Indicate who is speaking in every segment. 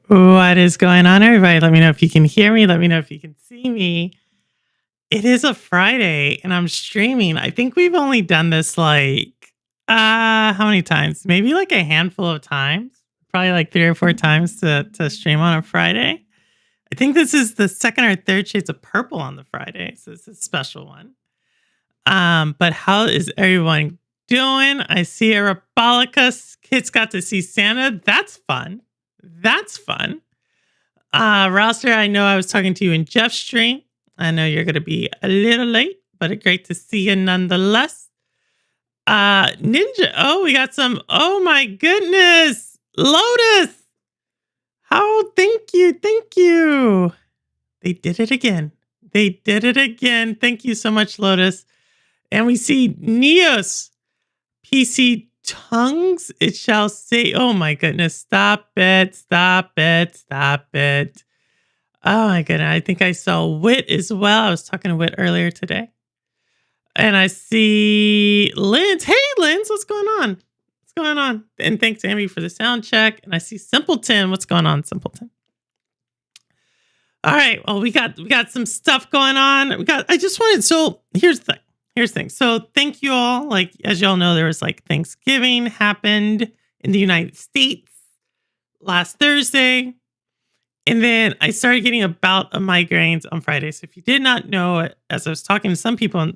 Speaker 1: What is going on, everybody? Let me know if you can hear me. Let me know if you can see me. It is a Friday and I'm streaming. I think we've only done this how many times? Maybe like a handful of times. Probably like 3 or 4 times to stream on a Friday. I think this is the second or third shades of purple on the Friday. So this is a special one. But how is everyone doing? I see Arabalicus. Kids got to see Santa. That's fun. That's fun. Rouster, I know I was talking to you in Jeff's stream. I know you're going to be a little late, but it's great to see you nonetheless. Ninja, oh, we got some, oh my goodness. Lotus. Oh, thank you. Thank you. They did it again. They did it again. Thank you so much, Lotus. And we see Neos. PC tongues, it shall say, oh my goodness, stop it, stop it, stop it. Oh my goodness, I think I saw Wit as well. I was talking to Wit earlier today. And I see Linz. Hey, Linz, what's going on? What's going on? And thanks, Amy, for the sound check. And I see Simpleton. What's going on, Simpleton? All right, well, we got some stuff going on. So here's the thing. Here's the thing. So thank you all. Like, as y'all know, there was like Thanksgiving happened in the United States last Thursday. And then I started getting a bout of migraines on Friday. So if you did not know, as I was talking to some people,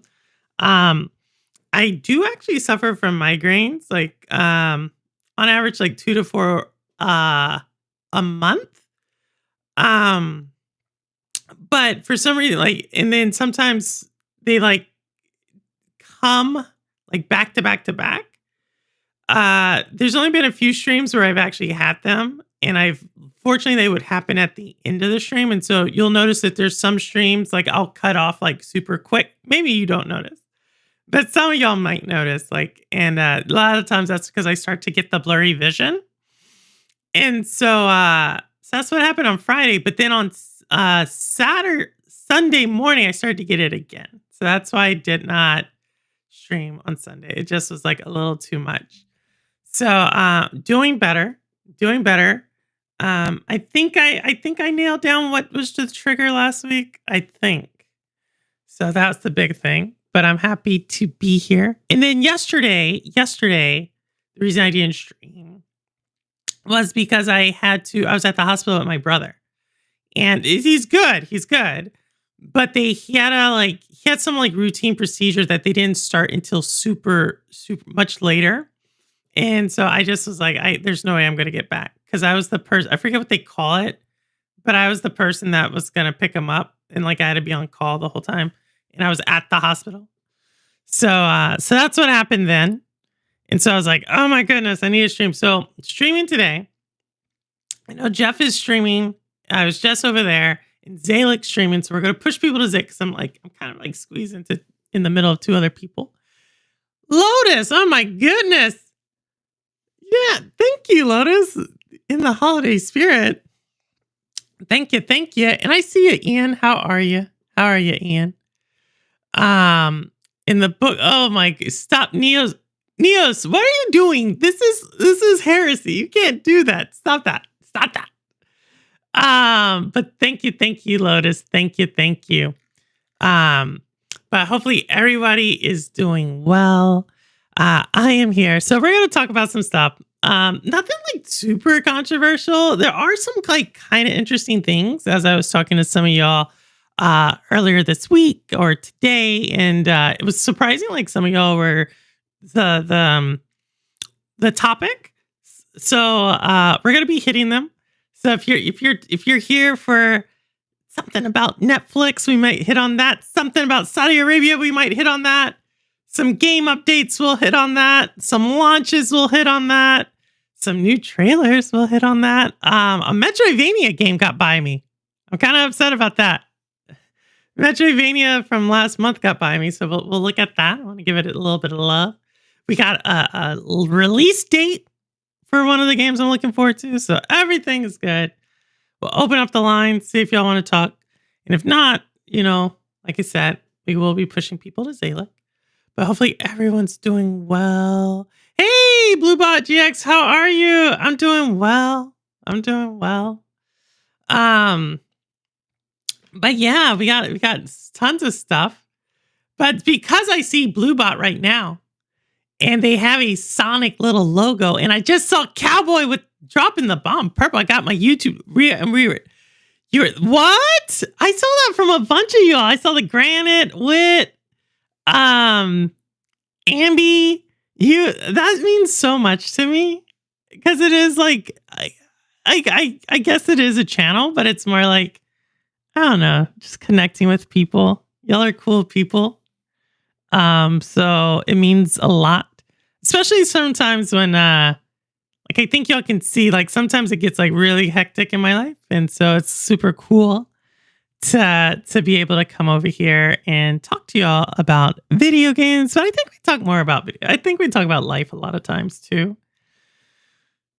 Speaker 1: I do actually suffer from migraines, like on average, like 2 to 4 a month. But for some reason, and then sometimes they come like back to back to back. There's only been a few streams where I've actually had them, and fortunately they would happen at the end of the stream. And so you'll notice that there's some streams like I'll cut off like super quick. Maybe you don't notice, but some of y'all might notice. And a lot of times that's because I start to get the blurry vision. And so that's what happened on Friday. But then on Sunday morning, I started to get it again. So that's why I did not stream on Sunday. It just was like a little too much. So doing better. I think I nailed down what was the trigger last week. I think. So that's the big thing. But I'm happy to be here. And then yesterday, the reason I didn't stream was because I was at the hospital with my brother. And he's good. But he had some routine procedures that they didn't start until super much later. And so I just was like, there's no way I'm going to get back. Because I was the person, I forget what they call it, but I was the person that was going to pick him up. And I had to be on call the whole time. And I was at the hospital. So that's what happened then. And so I was like, oh my goodness, I need to stream. So streaming today. I know Jeff is streaming. I was just over there. And Zalek streaming, so we're going to push people to Zik because I'm kind of squeezed in the middle of 2 other people. Lotus, oh my goodness. Yeah, thank you, Lotus. In the holiday spirit. Thank you. And I see you, Ian. How are you? Ian? In the book, oh my, stop, Neos, what are you doing? This is heresy. You can't do that. Stop that. But thank you, Lotus. Thank you. But hopefully everybody is doing well. I am here. So we're going to talk about some stuff. Nothing super controversial. There are some kind of interesting things as I was talking to some of y'all earlier this week or today. And it was surprising some of y'all were the topic. So we're going to be hitting them. So if you're here for something about Netflix, we might hit on that. Something about Saudi Arabia, we might hit on that. Some game updates, we'll hit on that. Some launches, we'll hit on that. Some new trailers, we'll hit on that. A Metroidvania game got by me. I'm kind of upset about that. Metroidvania from last month got by me, so we'll look at that. I want to give it a little bit of love. We got a release date for one of the games I'm looking forward to, so everything is good. We'll open up the line, see if y'all want to talk. And if not, like I said, we will be pushing people to Zalek. But hopefully everyone's doing well. Hey, Bluebot GX, how are you? I'm doing well. Um, but yeah, we got tons of stuff. But because I see Bluebot right now, and they have a Sonic little logo, and I just saw Cowboy with dropping the bomb purple. I got my YouTube you're what? I saw that from a bunch of y'all. I saw the Granite Wit, um, Ambi. You that means so much to me because it is like I guess it is a channel, but it's more like I don't know, just connecting with people. Y'all are cool people. So it means a lot. Especially sometimes when like I think y'all can see like sometimes it gets like really hectic in my life. And so it's super cool to be able to come over here and talk to y'all about video games. But I think we talk more about video. I think we talk about life a lot of times too.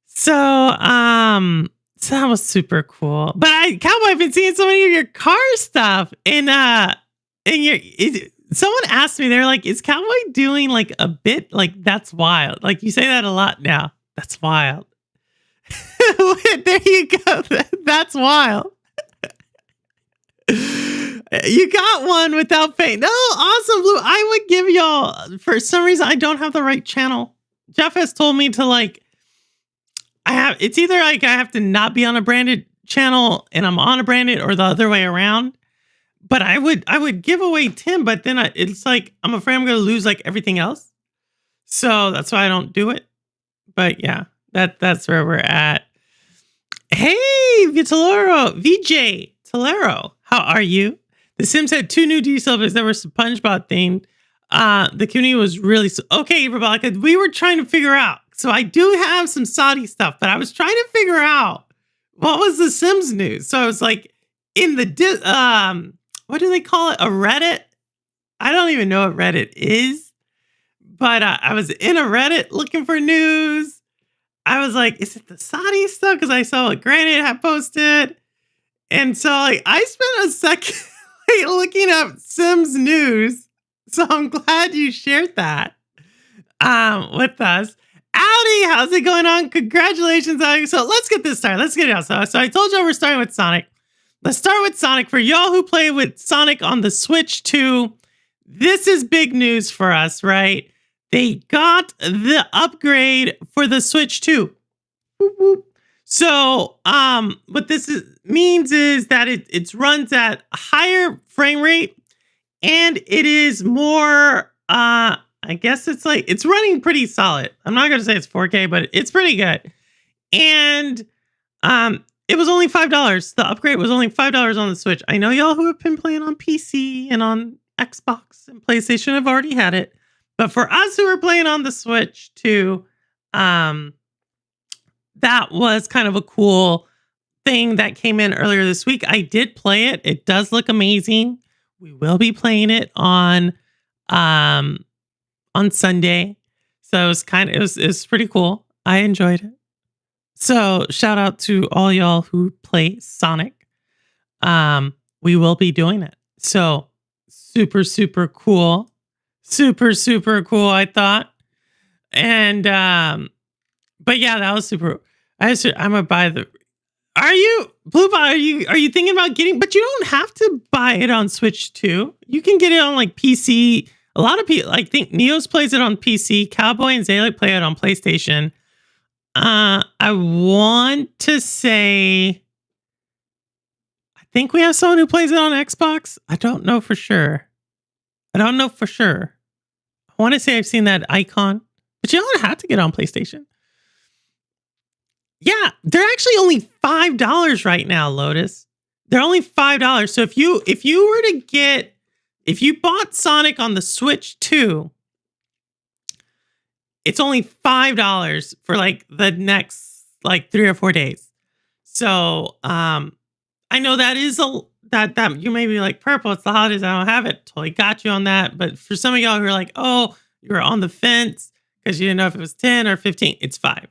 Speaker 1: So that was super cool. But Cowboy, I've been seeing so many of your car stuff. Someone asked me, they're like, is Cowboy doing like a bit like that's wild? Like you say that a lot now. That's wild. There you go. That's wild. You got one without paying. No, awesome, Blue. I would give y'all, for some reason, I don't have the right channel. Jeff has told me to like, it's either like I have to not be on a branded channel and I'm on a branded or the other way around. But I would give away Tim, but then it's like, I'm afraid I'm going to lose like everything else. So that's why I don't do it. But yeah, that's where we're at. Hey, Vitolero, VJ Tolero, how are you? The Sims had 2 new D-Silvers that were SpongeBob themed. The community was really... Okay, Rebecca, we were trying to figure out. So I do have some Saudi stuff, but I was trying to figure out what was the Sims news. So I was like, in the... what do they call it? A Reddit? I don't even know what Reddit is. But I was in a Reddit looking for news. I was like, is it the Saudi stuff? Because I saw what Granite had posted. And so like I spent a second looking up Sims news. So I'm glad you shared that with us. Howdy, how's it going on? Congratulations, Alex. So let's get this started. Let's get it out. So I told y'all we're starting with Sonic. Let's start with Sonic. For y'all who play with Sonic on the Switch 2, this is big news for us, right? They got the upgrade for the Switch 2. Whoop, whoop. So, what this means is that it runs at a higher frame rate, and it is more, I guess it's like, it's running pretty solid. I'm not going to say it's 4K, but it's pretty good. And, it was only $5. The upgrade was only $5 on the Switch. I know y'all who have been playing on PC and on Xbox and PlayStation have already had it. But for us who are playing on the Switch too, that was kind of a cool thing that came in earlier this week. I did play it. It does look amazing. We will be playing it on Sunday. So it was pretty cool. I enjoyed it. So shout out to all y'all who play Sonic. We will be doing it. So super, super cool. Super, super cool, I thought. And but yeah, that was super. I'm gonna buy the. Are you Bluebot? Are you thinking about getting? But you don't have to buy it on Switch 2. You can get it on like PC. A lot of people, I think Neos plays it on PC. Cowboy and Zalik play it on PlayStation. I want to say, I think we have someone who plays it on Xbox. I don't know for sure. I want to say I've seen that icon, but you don't have to get on PlayStation. Yeah, they're actually only $5 right now, Lotus. They're only $5. So if you bought Sonic on the Switch 2, it's only $5 for like the next like 3 or 4 days. So I know that is that you may be like, Purple, it's the holidays, I don't have it. Totally got you on that. But for some of y'all who are like, oh, you were on the fence because you didn't know if it was 10 or 15, it's 5.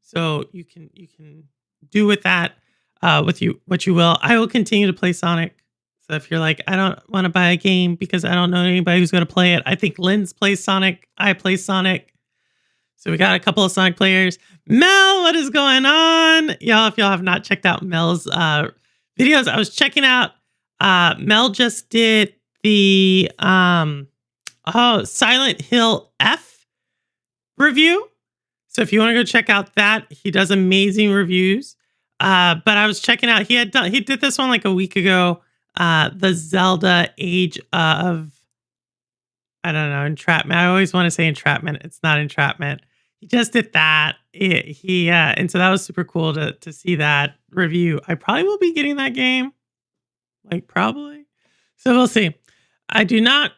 Speaker 1: So you can do with that what you will. I will continue to play Sonic. So if you're like, I don't want to buy a game because I don't know anybody who's going to play it. I think Lynn's plays Sonic. I play Sonic. So we got a couple of Sonic players. Mel, what is going on? Y'all, if y'all have not checked out Mel's videos. I was checking out. Mel just did the Silent Hill F review. So if you want to go check out that, he does amazing reviews. But I was checking out. He did this one like a week ago. The Zelda Age of, I don't know, Entrapment. I always want to say Entrapment. It's not Entrapment. He just did that. And so that was super cool to see that review. I probably will be getting that game. Like probably. So we'll see. I did not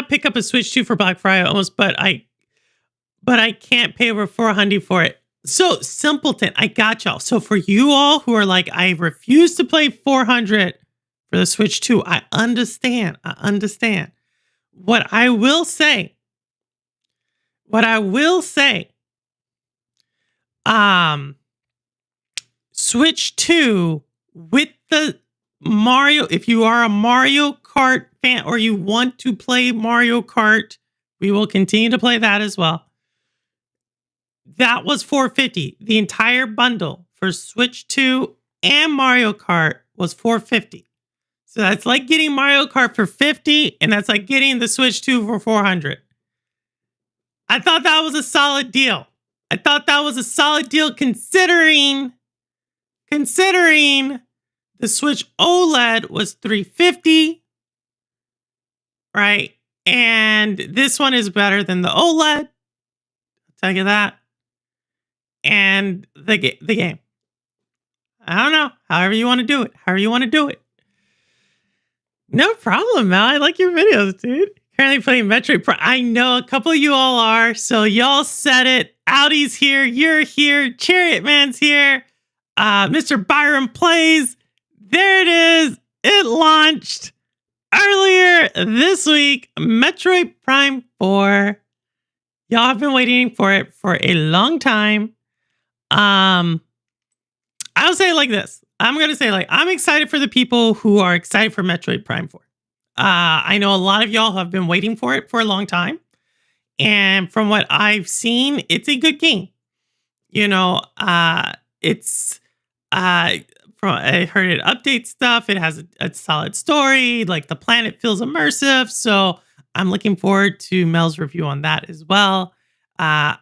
Speaker 1: pick up a Switch 2 for Black Friday almost, but I can't pay over $400 for it. So simpleton, I got y'all. So for you all who are like, I refuse to pay $400 for the Switch 2, I understand. What I will say, Switch 2 with the Mario, if you are a Mario Kart fan or you want to play Mario Kart, we will continue to play that as well. That was $450. The entire bundle for Switch 2 and Mario Kart was $450. So that's like getting Mario Kart for $50, and that's like getting the Switch 2 for $400. I thought that was a solid deal. Considering the Switch OLED was $350, right? And this one is better than the OLED. I'll tell you that. And the game. I don't know. However you want to do it. No problem, Mal. I like your videos, dude. Currently playing Metroid Prime. I know a couple of you all are. So y'all said it. Audi's here. You're here. Chariot Man's here. Mr. Byron Plays. There it is. It launched earlier this week. Metroid Prime 4. Y'all have been waiting for it for a long time. I'll say it like this. I'm excited for the people who are excited for Metroid Prime 4. I know a lot of y'all have been waiting for it for a long time. And from what I've seen, it's a good game. You know, I heard it updates stuff. It has a solid story. Like the planet feels immersive. So I'm looking forward to Mel's review on that as well. But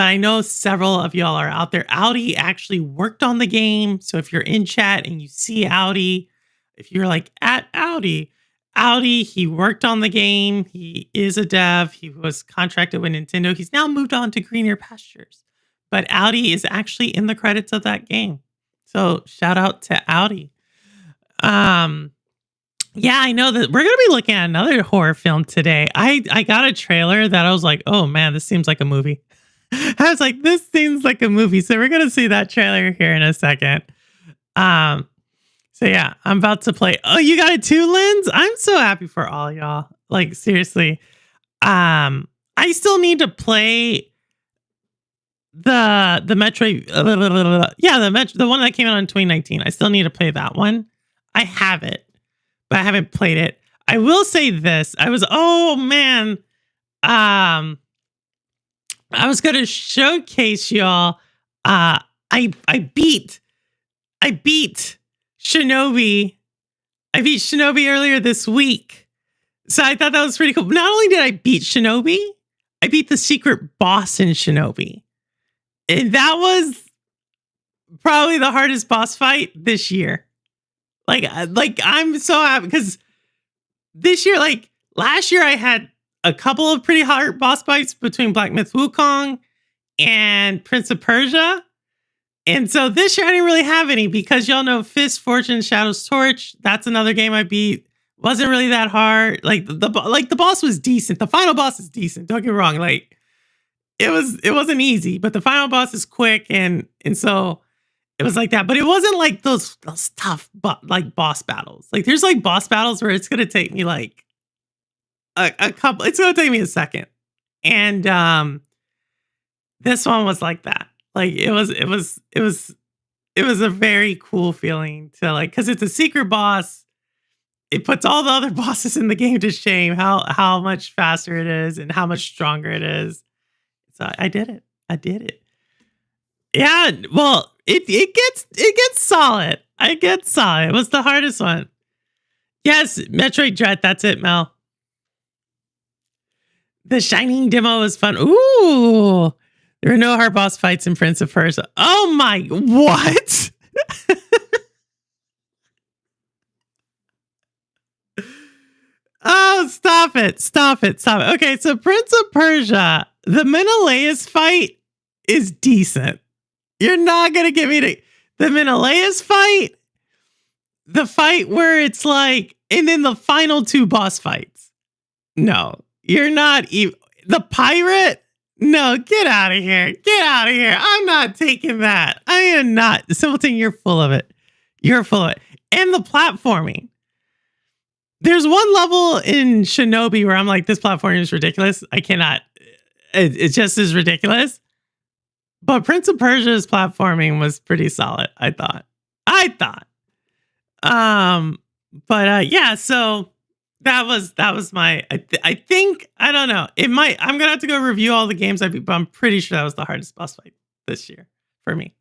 Speaker 1: I know several of y'all are out there. Audi actually worked on the game. So if you're in chat and you see Audi, if you're like at Audi, he worked on the game. He is a dev. He was contracted with Nintendo. He's now moved on to greener pastures. But Audi is actually in the credits of that game. So shout out to Audi. Yeah, I know that we're going to be looking at another horror film today. I got a trailer that I was like, oh man, this seems like a movie. I was like, this seems like a movie. So we're going to see that trailer here in a second. So yeah, I'm about to play. Oh, you got it too, Linz? I'm so happy for all y'all. Like seriously. I still need to play the Metroid. The one that came out in 2019. I still need to play that one. I have it, but I haven't played it. I will say this. I was going to showcase y'all. I beat Shinobi. I beat Shinobi earlier this week. So I thought that was pretty cool. Not only did I beat Shinobi, I beat the secret boss in Shinobi. And that was probably the hardest boss fight this year. Like I'm so happy because this year, like last year, I had a couple of pretty hard boss fights between Black Myth Wukong and Prince of Persia. And so this year I didn't really have any because y'all know Fist, Fortune, Shadow's Torch. That's another game I beat. Wasn't really that hard. Like the boss was decent. The final boss is decent. Don't get me wrong. Like it wasn't easy, but the final boss is quick and so it was like that. But it wasn't like those tough like boss battles. Like there's like boss battles where it's gonna take me like a couple. It's gonna take me a second, and this one was like that. Like it was a very cool feeling to like because it's a secret boss. It puts all the other bosses in the game to shame. How much faster it is and how much stronger it is. So I did it. Yeah. Well, it gets solid. I get saw. It was the hardest one. Yes, Metroid Dread. That's it, Mel. The Shining demo was fun. Ooh, there were no hard boss fights in Prince of Persia. Oh my, what? Oh, stop it. Stop it. Stop it. Okay, so Prince of Persia, the Menelaus fight is decent. You're not going to get me to. The Menelaus fight, the fight where it's like, and then the final two boss fights. No, you're not even. The pirate? No, get out of here. Get out of here. I'm not taking that. I am not. Simpleton, you're full of it. You're full of it. And the platforming. There's one level in Shinobi where I'm like, this platforming is ridiculous. I cannot. It just is ridiculous. But Prince of Persia's platforming was pretty solid, I thought. But yeah, so that was my I think, I don't know. It might, I'm gonna have to go review all the games I beat, but I'm pretty sure that was the hardest boss fight this year for me.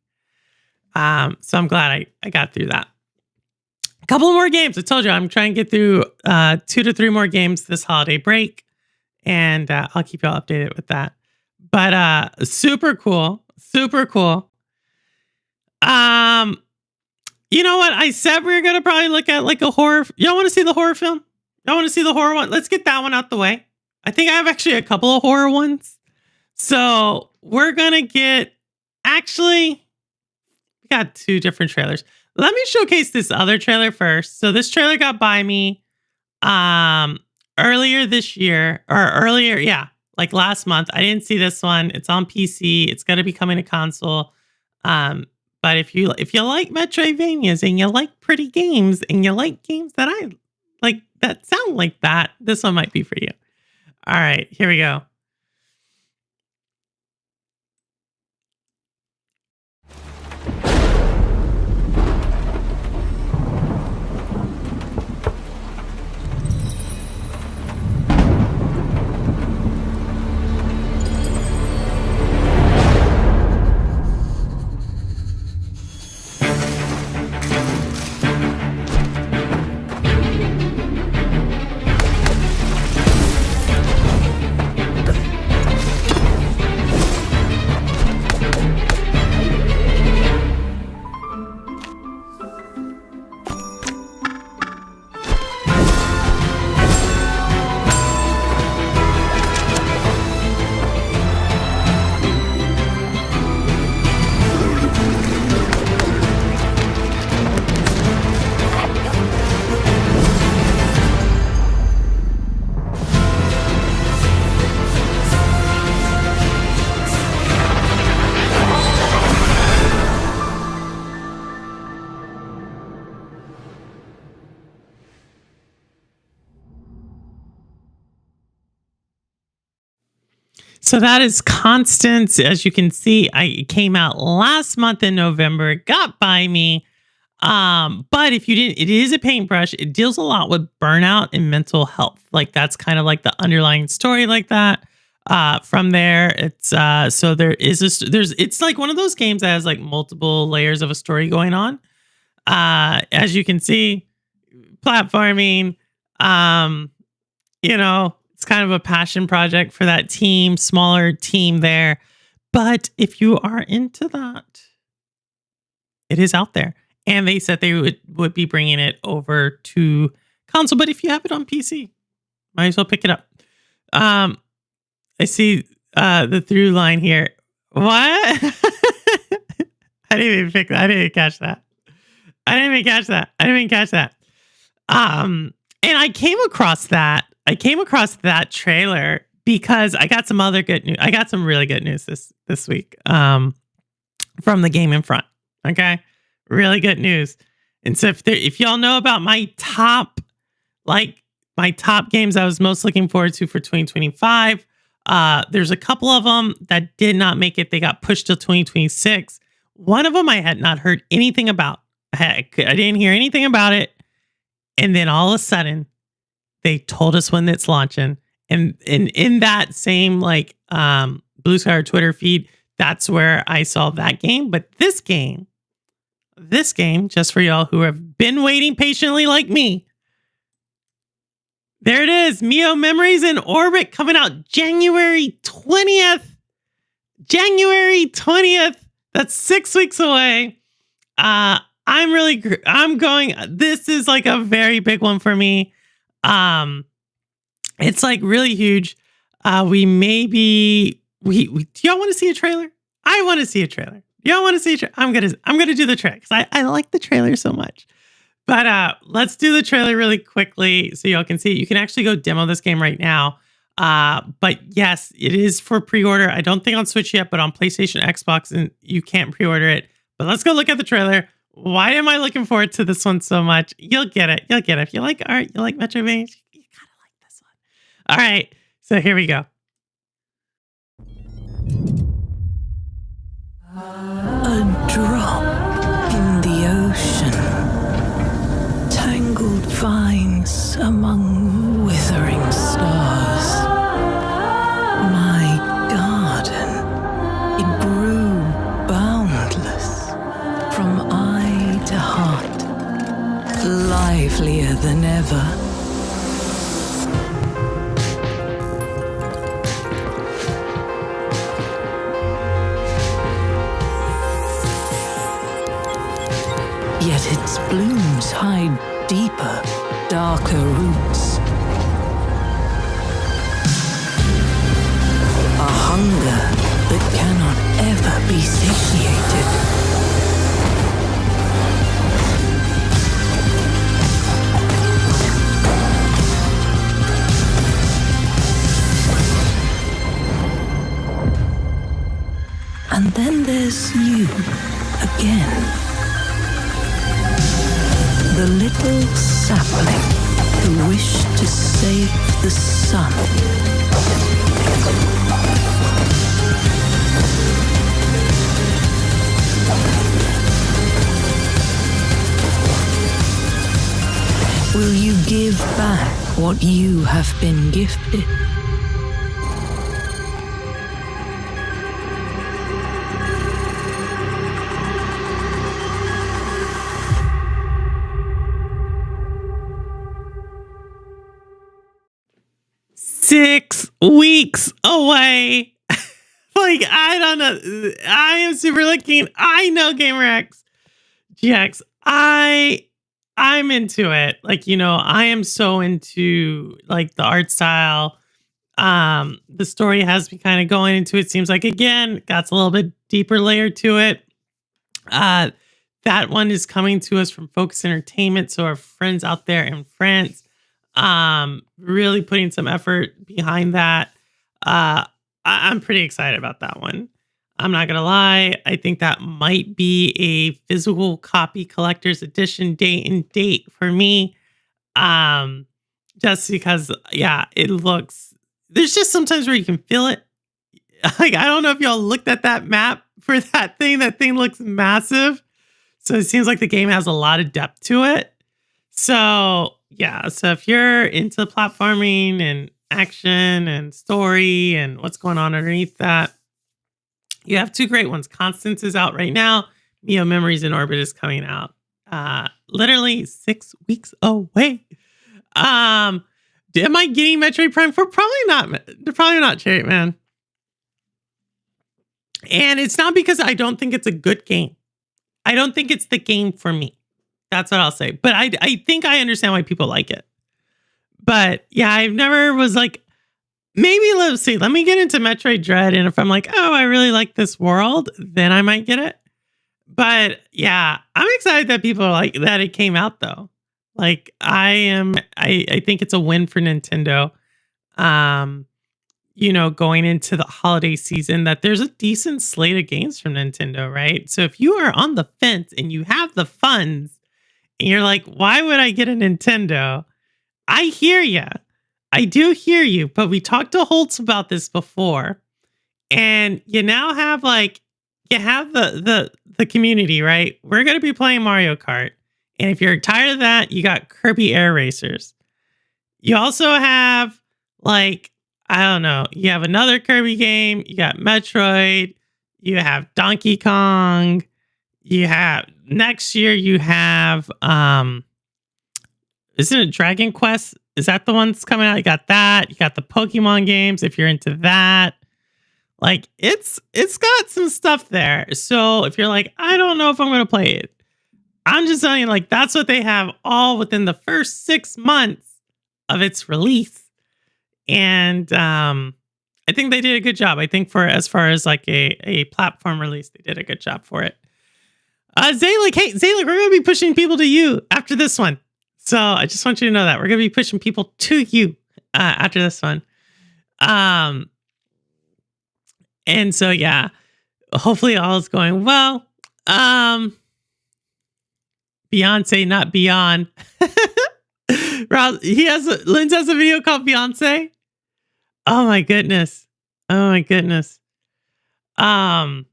Speaker 1: So I'm glad I got through that. A couple more games. I told you I'm trying to get through 2 to 3 more games this holiday break, and I'll keep you all updated with that. But super cool. You know what? I said we were gonna probably look at like a horror. Y'all want to see the horror film? Y'all want to see the horror one? Let's get that one out the way. I think I have actually a couple of horror ones. So we're gonna get. Actually, we got 2 different trailers. Let me showcase this other trailer first. So this trailer got by me earlier this year, or earlier, yeah, like last month. I didn't see this one. It's on PC. It's going to be coming to console. But if you like Metroidvanias and you like pretty games and you like games that I like that sound like that, this one might be for you. All right, here we go. So that is Constance. As you can see, it came out last month in November. It got by me. But if you didn't, it is a paintbrush. It deals a lot with burnout and mental health. Like that's kind of like the underlying story like that. From there, it's so there is it's like one of those games that has like multiple layers of a story going on. As you can see, platforming, you know, it's kind of a passion project for that team, smaller team there. But if you are into that, it is out there. And they said they would be bringing it over to console. But if you have it on PC, might as well pick it up. I see the through line here. What? I didn't even pick that. I didn't even catch that. And I came across that trailer because I got some other good news. I got some really good news this week from the Game in Front. Okay, really good news. And so if y'all know about my top games I was most looking forward to for 2025, there's a couple of them that did not make it. They got pushed to 2026. One of them I had not heard anything about. Heck, I didn't hear anything about it. And then all of a sudden, they told us when it's launching. And in that same Blue Sky or Twitter feed, that's where I saw that game. But this game, this game just for y'all who have been waiting patiently like me. There it is, Mio Memories in Orbit, coming out January 20th. January 20th. That's 6 weeks away. I'm going, this is like a very big one for me. It's like really huge. Do y'all want to see a trailer? I want to see a trailer. Y'all want to see a trailer? I'm gonna do the trailer because I like the trailer so much. But let's do the trailer really quickly so y'all can see it. You can actually go demo this game right now. But yes, it is for pre-order. I don't think on Switch yet, but on PlayStation, Xbox, and you can't pre-order it. But let's go look at the trailer. Why am I looking forward to this one so much? You'll get it. You'll get it. If you like art, you like Metroidvania, you gotta like this one. All right, so here we go.
Speaker 2: A drop in the ocean, tangled vines among withering stars. My garden, it grew boundless, from eye to heart, livelier than ever. Yet its blooms hide deeper, darker roots. A hunger that cannot ever be satiated. And then there's you again. The little sapling who wished to save the sun. Will you give back what you have been gifted?
Speaker 1: Six weeks away. Like, I don't know. I am super looking. I know GamerX. GX. I'm into it. Like, I am so into like the art style. The story has me kind of going into it. Seems like again, got a little bit deeper layer to it. That one is coming to us from Focus Entertainment. So our friends out there in France, really putting some effort behind that. I'm pretty excited about that one. I'm not gonna lie. I think that might be a physical copy collector's edition date for me. Just because, yeah, it looks. There's just sometimes where you can feel it. Like, I don't know if y'all looked at that map for that thing. That thing looks massive. So it seems like the game has a lot of depth to it. So yeah, so if you're into platforming and action and story and what's going on underneath that, you have two great ones. Constance is out right now. Mio Memories in Orbit is coming out. Literally 6 weeks away. Am I getting Metroid Prime 4? Probably not, Cherry Man. And it's not because I don't think it's a good game. I don't think it's the game for me. That's what I'll say. But I think I understand why people like it. But yeah, I've never was like, maybe let's see. Let me get into Metroid Dread. And if I'm like, oh, I really like this world, then I might get it. But yeah, I'm excited that people are like that it came out though. Like I think it's a win for Nintendo. Going into the holiday season, that there's a decent slate of games from Nintendo, right? So if you are on the fence and you have the funds and you're like, why would I get a Nintendo? I hear you. I do hear you, but we talked to Holtz about this before. And you now have the community, right? We're going to be playing Mario Kart. And if you're tired of that, you got Kirby Air Racers. You also have I don't know, you have another Kirby game, you got Metroid, you have Donkey Kong, You have next year. You have isn't it Dragon Quest? Is that the one that's coming out? You got that. You got the Pokemon games. If you're into that, like it's got some stuff there. So if you're like, I don't know if I'm gonna play it, I'm just telling you, like that's what they have all within the first 6 months of its release. And I think they did a good job. I think for as far as like a platform release, they did a good job for it. Zaylik, hey Zaylik, we're gonna be pushing people to you after this one. So I just want you to know that we're gonna be pushing people to you after this one. And so yeah, hopefully all is going well. Beyonce, not Beyond. Linz has a video called Beyonce. Oh my goodness. Oh my goodness. I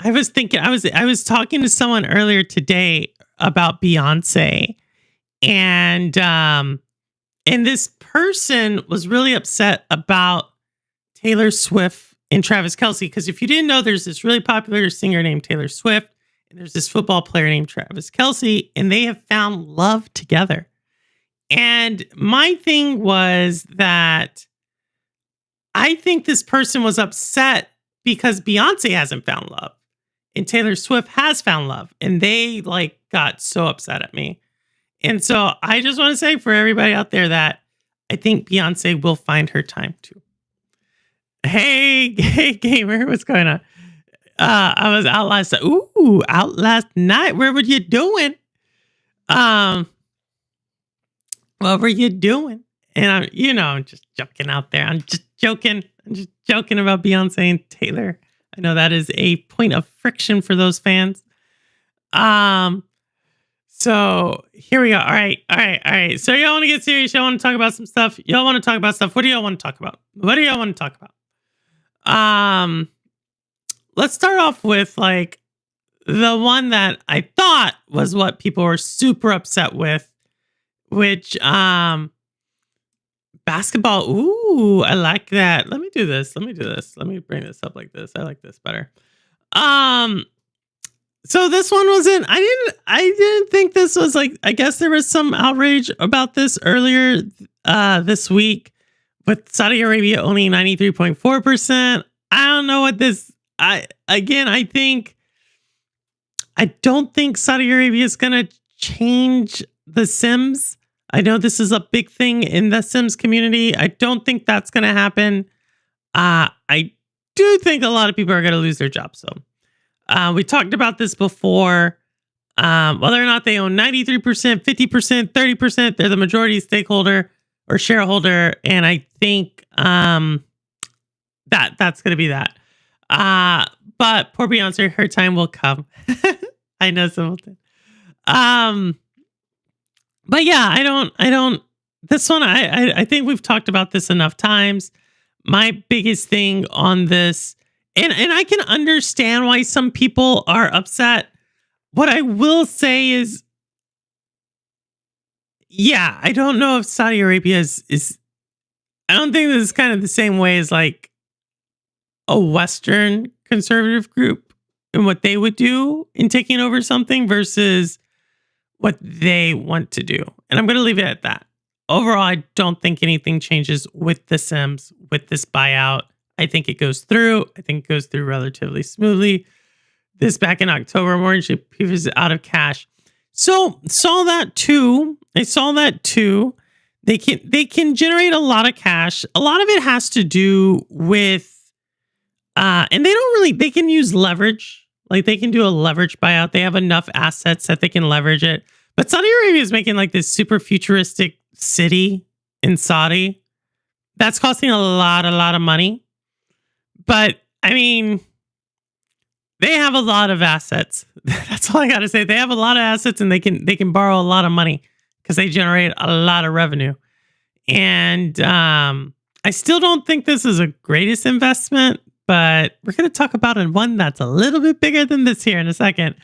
Speaker 1: was thinking, I was talking to someone earlier today about Beyonce, and this person was really upset about Taylor Swift and Travis Kelce, because if you didn't know, there's this really popular singer named Taylor Swift, and there's this football player named Travis Kelce, and they have found love together. And my thing was that I think this person was upset because Beyonce hasn't found love and Taylor Swift has found love, and they like got so upset at me. And so I just want to say for everybody out there that I think Beyonce will find her time too. Hey gamer, what's going on? I was out last night. Where were you doing? What were you doing? And I'm just joking out there. I'm just joking about Beyonce and Taylor. I know that is a point of friction for those fans. So here we go. All right. So y'all want to get serious? Y'all want to talk about some stuff? Y'all want to talk about stuff? What do y'all want to talk about? Let's start off with like the one that I thought was what people were super upset with, which basketball. Ooh, I like that. Let me do this. Let me bring this up like this. I like this better. So this one wasn't, I didn't think this was like, I guess there was some outrage about this earlier this week with Saudi Arabia owning 93.4%. I don't know what this, I don't think Saudi Arabia is going to change The Sims. I know this is a big thing in the Sims community. I don't think that's going to happen. I do think a lot of people are going to lose their jobs. So we talked about this before. Whether or not they own 93%, 50%, 30%, they're the majority stakeholder or shareholder. And I think that's going to be that. But poor Beyonce, her time will come. I know Simpleton. But yeah, I don't, this one, I think we've talked about this enough times. My biggest thing on this, and I can understand why some people are upset. What I will say is, yeah, I don't know if Saudi Arabia is I don't think this is kind of the same way as like a Western conservative group and what they would do in taking over something versus what they want to do. And I'm going to leave it at that. Overall, I don't think anything changes with The Sims, with this buyout. I think it goes through. I think it goes through relatively smoothly. This back in October, Morgan Stanley was out of cash. So saw that too. I saw that too. They can generate a lot of cash. A lot of it has to do with, and they can use leverage. Like they can do a leverage buyout. They have enough assets that they can leverage it. But Saudi Arabia is making like this super futuristic city in Saudi. That's costing a lot of money. But I mean, they have a lot of assets. That's all I got to say. They have a lot of assets and they can borrow a lot of money because they generate a lot of revenue. And I still don't think this is a greatest investment, but we're going to talk about one that's a little bit bigger than this here in a second.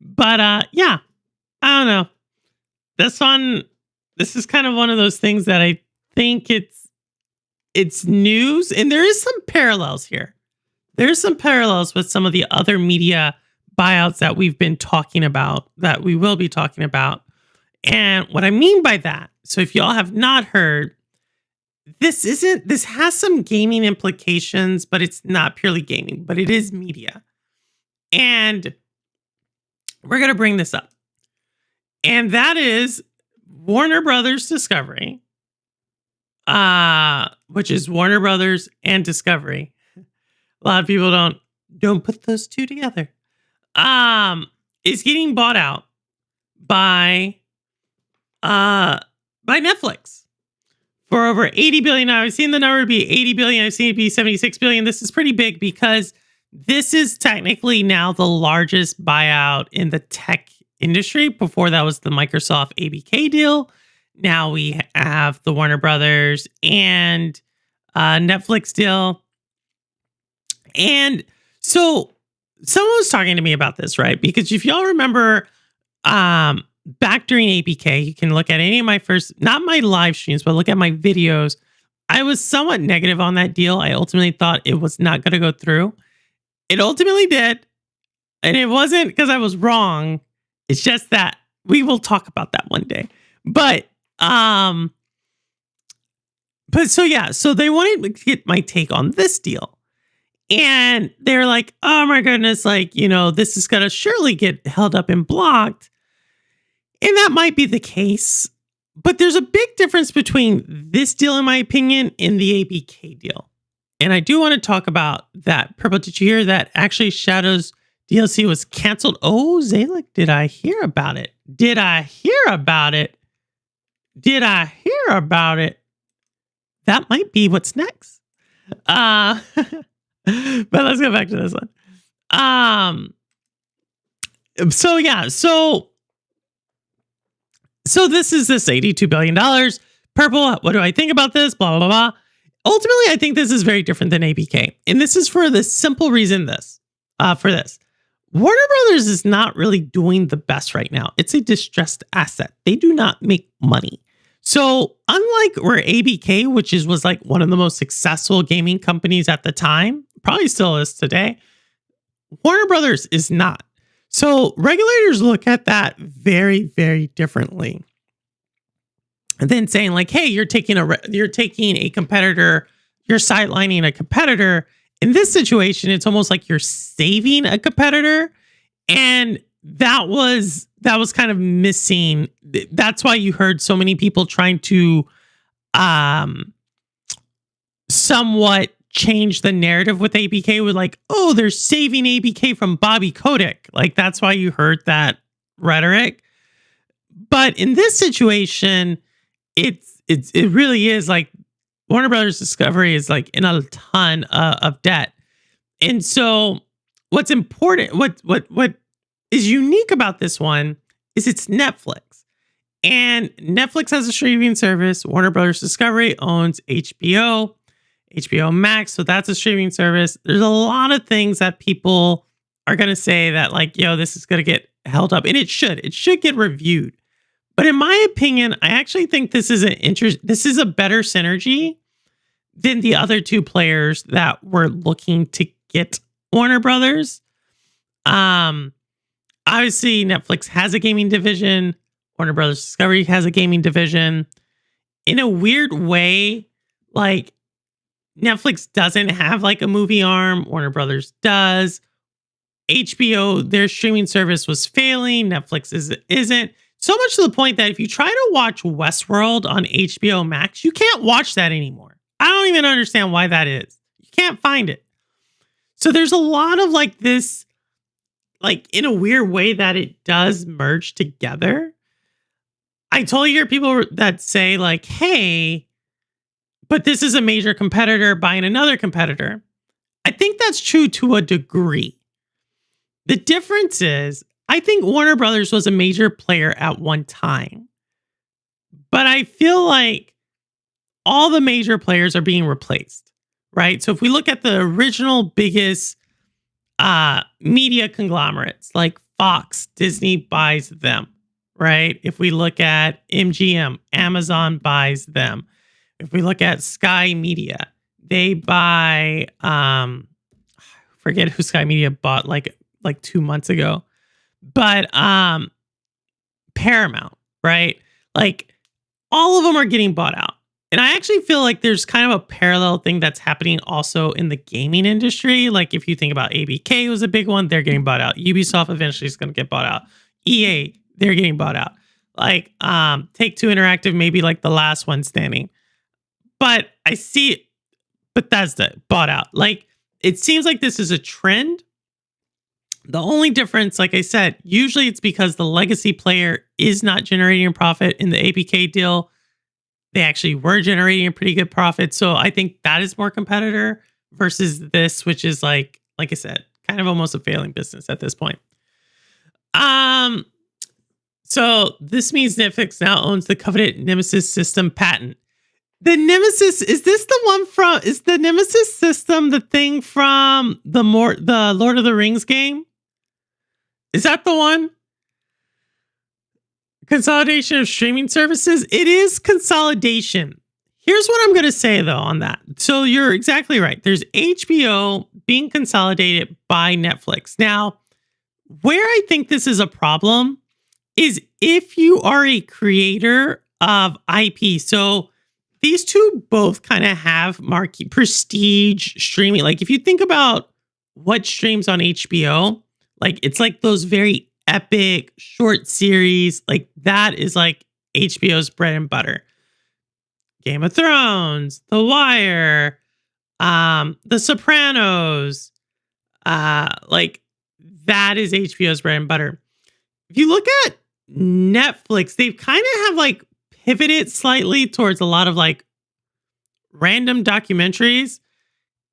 Speaker 1: But yeah, I don't know. This is kind of one of those things that I think it's news, and there is some parallels here. There's some parallels with some of the other media buyouts that we've been talking about, that we will be talking about. And what I mean by that, so if y'all have not heard, this has some gaming implications, but it's not purely gaming, but it is media. And we're going to bring this up. And that is Warner Brothers Discovery, which is Warner Brothers and Discovery. A lot of people don't put those two together. Is getting bought out by Netflix for over 80 billion. Now, I've seen the number be 80 billion. I've seen it be 76 billion. This is pretty big because this is technically now the largest buyout in the tech industry. Before that was the Microsoft ABK deal. Now we have the Warner Brothers and Netflix deal. And so someone was talking to me about this, right? Because if y'all remember, back during ABK, you can look at any of my not my live streams, but look at my videos. I was somewhat negative on that deal. I ultimately thought it was not going to go through. It ultimately did. And it wasn't because I was wrong. It's just that we will talk about that one day. But so yeah, so they wanted to get my take on this deal. And they're like, oh my goodness, like, this is going to surely get held up and blocked. And that might be the case. But there's a big difference between this deal, in my opinion, and the ABK deal. And I do want to talk about that. Purple, did you hear that actually Shadows DLC was canceled? Oh, Zalek, did I hear about it? Did I hear about it? Did I hear about it? That might be what's next. But let's go back to this one. So yeah, so this is this $82 billion. Purple, what do I think about this? Blah, blah, blah. Ultimately, I think this is very different than ABK. And this is for the simple reason Warner Brothers is not really doing the best right now. It's a distressed asset. They do not make money. So unlike where ABK, which was like one of the most successful gaming companies at the time, probably still is today, Warner Brothers is not. So regulators look at that very, very differently. And then saying like, hey, you're taking a competitor, you're sidelining a competitor. In this situation, it's almost like you're saving a competitor. And that was kind of missing. That's why you heard so many people trying to somewhat change the narrative with ABK with like, oh, they're saving ABK from Bobby Kotick. Like, that's why you heard that rhetoric. But in this situation, it really is like Warner Brothers Discovery is like in a ton of debt. And so what's important, what is unique about this one is it's Netflix. And Netflix has a streaming service. Warner Brothers Discovery owns HBO Max. So that's a streaming service. There's a lot of things that people are going to say that like, yo, this is going to get held up. And it should get reviewed. But in my opinion, I actually think this is a better synergy than the other two players that were looking to get Warner Brothers. Obviously, Netflix has a gaming division. Warner Brothers Discovery has a gaming division. In a weird way, like Netflix doesn't have like a movie arm. Warner Brothers does. HBO, their streaming service was failing. Netflix isn't. So much to the point that if you try to watch Westworld on HBO Max, you can't watch that anymore. I don't even understand why that is. You can't find it. So there's a lot of like this, like in a weird way that it does merge together. I totally hear people that say like, hey, but this is a major competitor buying another competitor. I think that's true to a degree. The difference is, I think Warner Brothers was a major player at one time, but I feel like all the major players are being replaced, right? So if we look at the original biggest media conglomerates like Fox, Disney buys them, right? If we look at MGM, Amazon buys them. If we look at Sky Media, they buy, forget who Sky Media bought, like like 2 months ago. But Paramount, right? Like all of them are getting bought out. And I actually feel like there's kind of a parallel thing that's happening also in the gaming industry. Like if you think about ABK was a big one, they're getting bought out. Ubisoft eventually is going to get bought out. EA, they're getting bought out. Like Take-Two Interactive, maybe like the last one standing. But I see Bethesda bought out. Like it seems like this is a trend. The only difference, like I said, usually it's because the legacy player is not generating a profit. In the ABK deal, they actually were generating a pretty good profit. So I think that is more competitor versus this, which is like I said, kind of almost a failing business at this point. So this means Netflix now owns the coveted Nemesis system patent. The Nemesis, is the Nemesis system the thing from the Lord of the Rings game? Is that the one? Consolidation of streaming services? It is consolidation. Here's what I'm going to say, though, on that. So you're exactly right. There's HBO being consolidated by Netflix. Now, where I think this is a problem is if you are a creator of IP. So these two both kind of have marquee prestige streaming. Like if you think about what streams on HBO, like it's like those very epic short series, like that is like HBO's bread and butter. Game of Thrones, The Wire, The Sopranos, like that is HBO's bread and butter. If you look at Netflix, they've kind of have like pivoted slightly towards a lot of like random documentaries,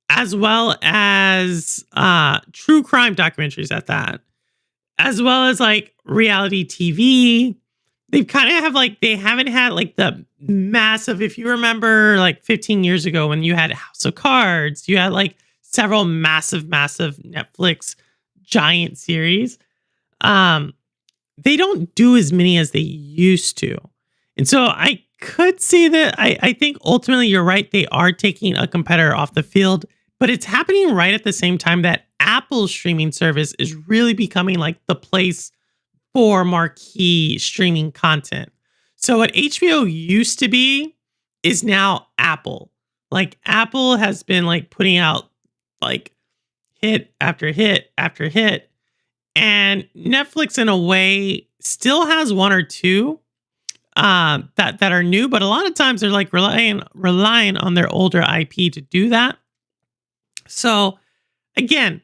Speaker 1: as well as true crime documentaries at that, as well as like reality TV. They've kind of have like, they haven't had like the massive, if you remember like 15 years ago when you had House of Cards, you had like several massive Netflix giant series. They don't do as many as they used to. And so I could see that. I think ultimately you're right. They are taking a competitor off the field, but it's happening right at the same time that Apple's streaming service is really becoming like the place for marquee streaming content. So what HBO used to be is now Apple. Like Apple has been like putting out like hit after hit after hit. And Netflix in a way still has one or two that are new, but a lot of times they're like relying on their older IP to do that. So again,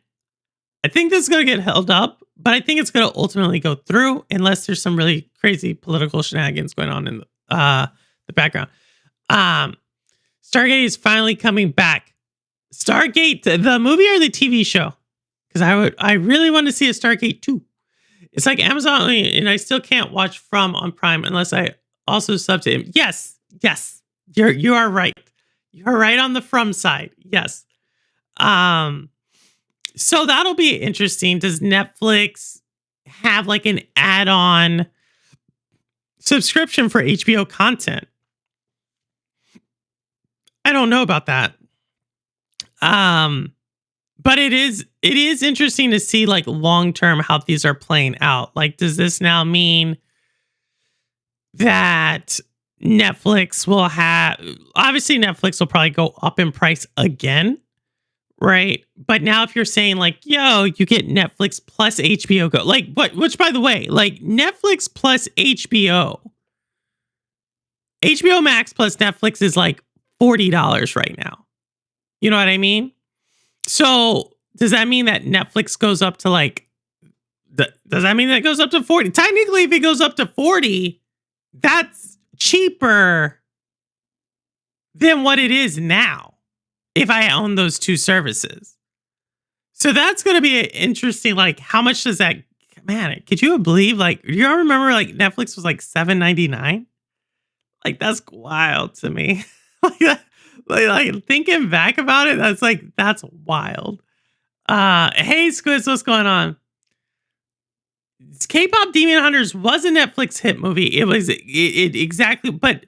Speaker 1: I think this is going to get held up, but I think it's going to ultimately go through unless there's some really crazy political shenanigans going on in the background. Stargate is finally coming back. Stargate, the movie or the TV show? Because I really want to see a Stargate 2. It's like Amazon, and I still can't watch From on Prime unless I also sub to him. Yes, you are right. You're right on the From side. Yes. So that'll be interesting. Does Netflix have like an add-on subscription for HBO content? I don't know about that. But it is interesting to see like long-term how these are playing out. Like, does this now mean that Netflix will have, obviously Netflix will probably go up in price again, right? But now if you're saying like, yo, you get Netflix plus HBO Go, like what, which by the way, like Netflix plus HBO Max plus Netflix is like $40 right now. You know what I mean? So does that mean that Netflix goes up to like, does that mean that it goes up to 40? Technically, if it goes up to 40, that's cheaper than what it is now if I own those two services. So that's going to be interesting. Like, how much does that, man, could you believe, like, you all remember like Netflix was like $7.99? Like, that's wild to me. like thinking back about it, that's wild. Hey Squids, what's going on? K-pop Demon Hunters was a Netflix hit movie. It was it exactly, but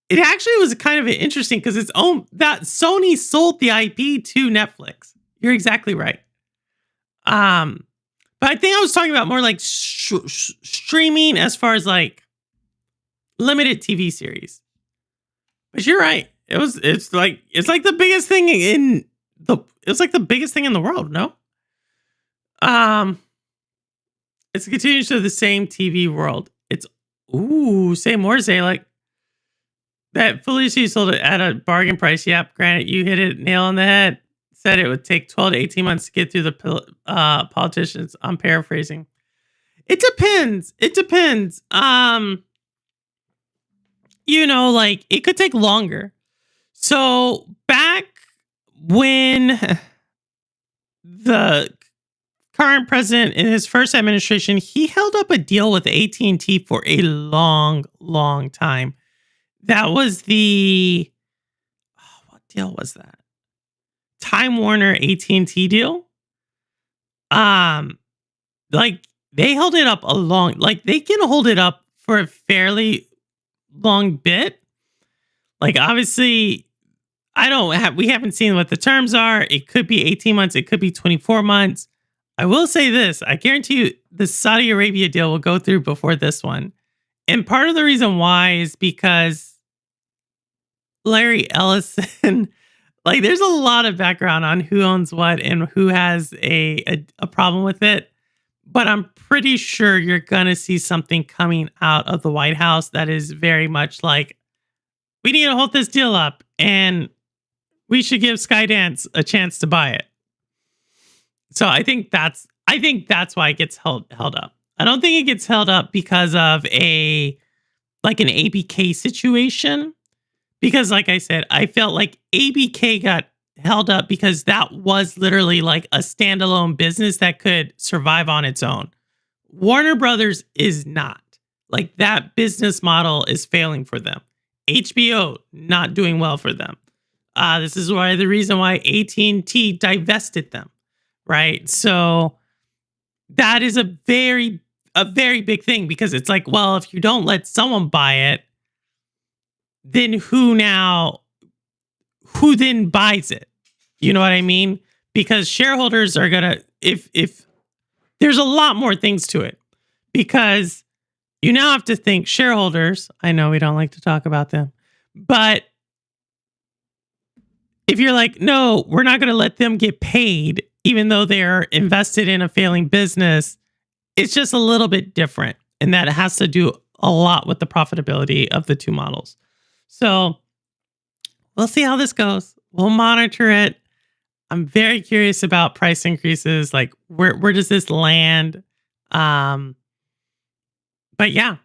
Speaker 1: it actually was kind of interesting because its own that Sony sold the IP to Netflix. You're exactly right. Um, but I think I was talking about more like streaming as far as like limited TV series. But you're right. It's like the biggest thing in it's like the biggest thing in the world, no? Um, it's a continuation of the same TV world. It's say more, say like that Felicia sold it at a bargain price. Yep, granted, you hit it nail on the head. Said it would take 12 to 18 months to get through the politicians. I'm paraphrasing. It depends. It depends. Like it could take longer. So back when the current president in his first administration, he held up a deal with AT&T for a long, long time. That was what deal was that? Time Warner AT&T deal. Like they held it up they can hold it up for a fairly long bit. Like obviously we haven't seen what the terms are. It could be 18 months. It could be 24 months. I will say this. I guarantee you the Saudi Arabia deal will go through before this one. And part of the reason why is because Larry Ellison, like there's a lot of background on who owns what and who has a problem with it. But I'm pretty sure you're going to see something coming out of the White House that is very much like, we need to hold this deal up and we should give Skydance a chance to buy it. So I think that's why it gets held up. I don't think it gets held up because of an ABK situation. Because like I said, I felt like ABK got held up because that was literally like a standalone business that could survive on its own. Warner Brothers is not. Like that business model is failing for them. HBO not doing well for them. This is why the reason why AT&T divested them, right? So that is a very big thing because it's like, well, if you don't let someone buy it, then who then buys it? You know what I mean? Because shareholders are gonna, if there's a lot more things to it, because you now have to think shareholders. I know we don't like to talk about them, but if you're like, no, we're not going to let them get paid, even though they're invested in a failing business, it's just a little bit different. And that has to do a lot with the profitability of the two models. So we'll see how this goes. We'll monitor it. I'm very curious about price increases. Like where does this land? But yeah,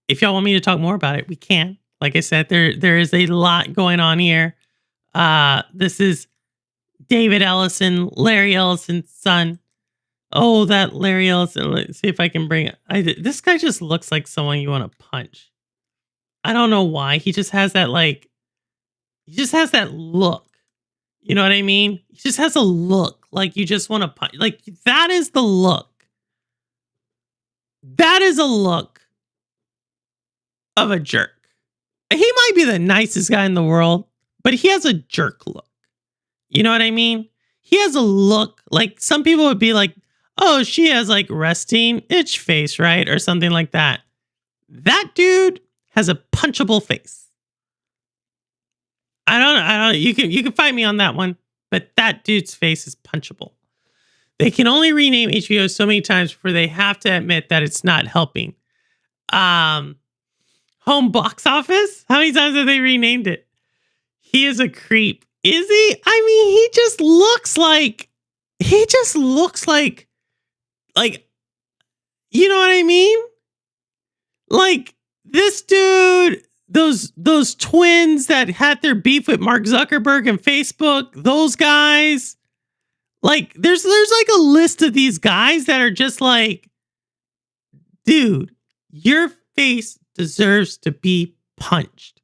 Speaker 1: if y'all want me to talk more about it, we can. Like I said, there is a lot going on here. This is David Ellison, Larry Ellison's son. Oh, that Larry Ellison. Let's see if I can bring it. This guy just looks like someone you want to punch. I don't know why. He just has that look. You know what I mean? He just has a look like you just want to punch. Like that is the look. That is a look of a jerk. He might be the nicest guy in the world, but he has a jerk look. You know what I mean? He has a look like some people would be like, oh, she has like resting itch face, right? Or something like that. That dude has a punchable face. I don't know. You can fight me on that one, but that dude's face is punchable. They can only rename HBO so many times before they have to admit that it's not helping. Home box office? How many times have they renamed it? He is a creep. Is he? I mean, he just looks like, you know what I mean? Like this dude, those twins that had their beef with Mark Zuckerberg and Facebook, those guys, like there's like a list of these guys that are just like, dude, your face deserves to be punched.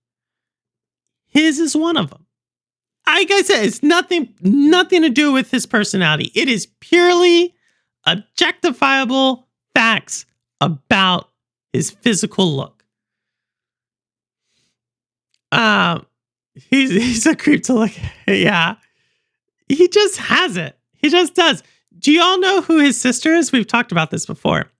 Speaker 1: His is one of them. Like I said, it's nothing to do with his personality. It is purely objectifiable facts about his physical look. He's a creep to look at. Yeah. He just has it. He just does. Do you all know who his sister is? We've talked about this before.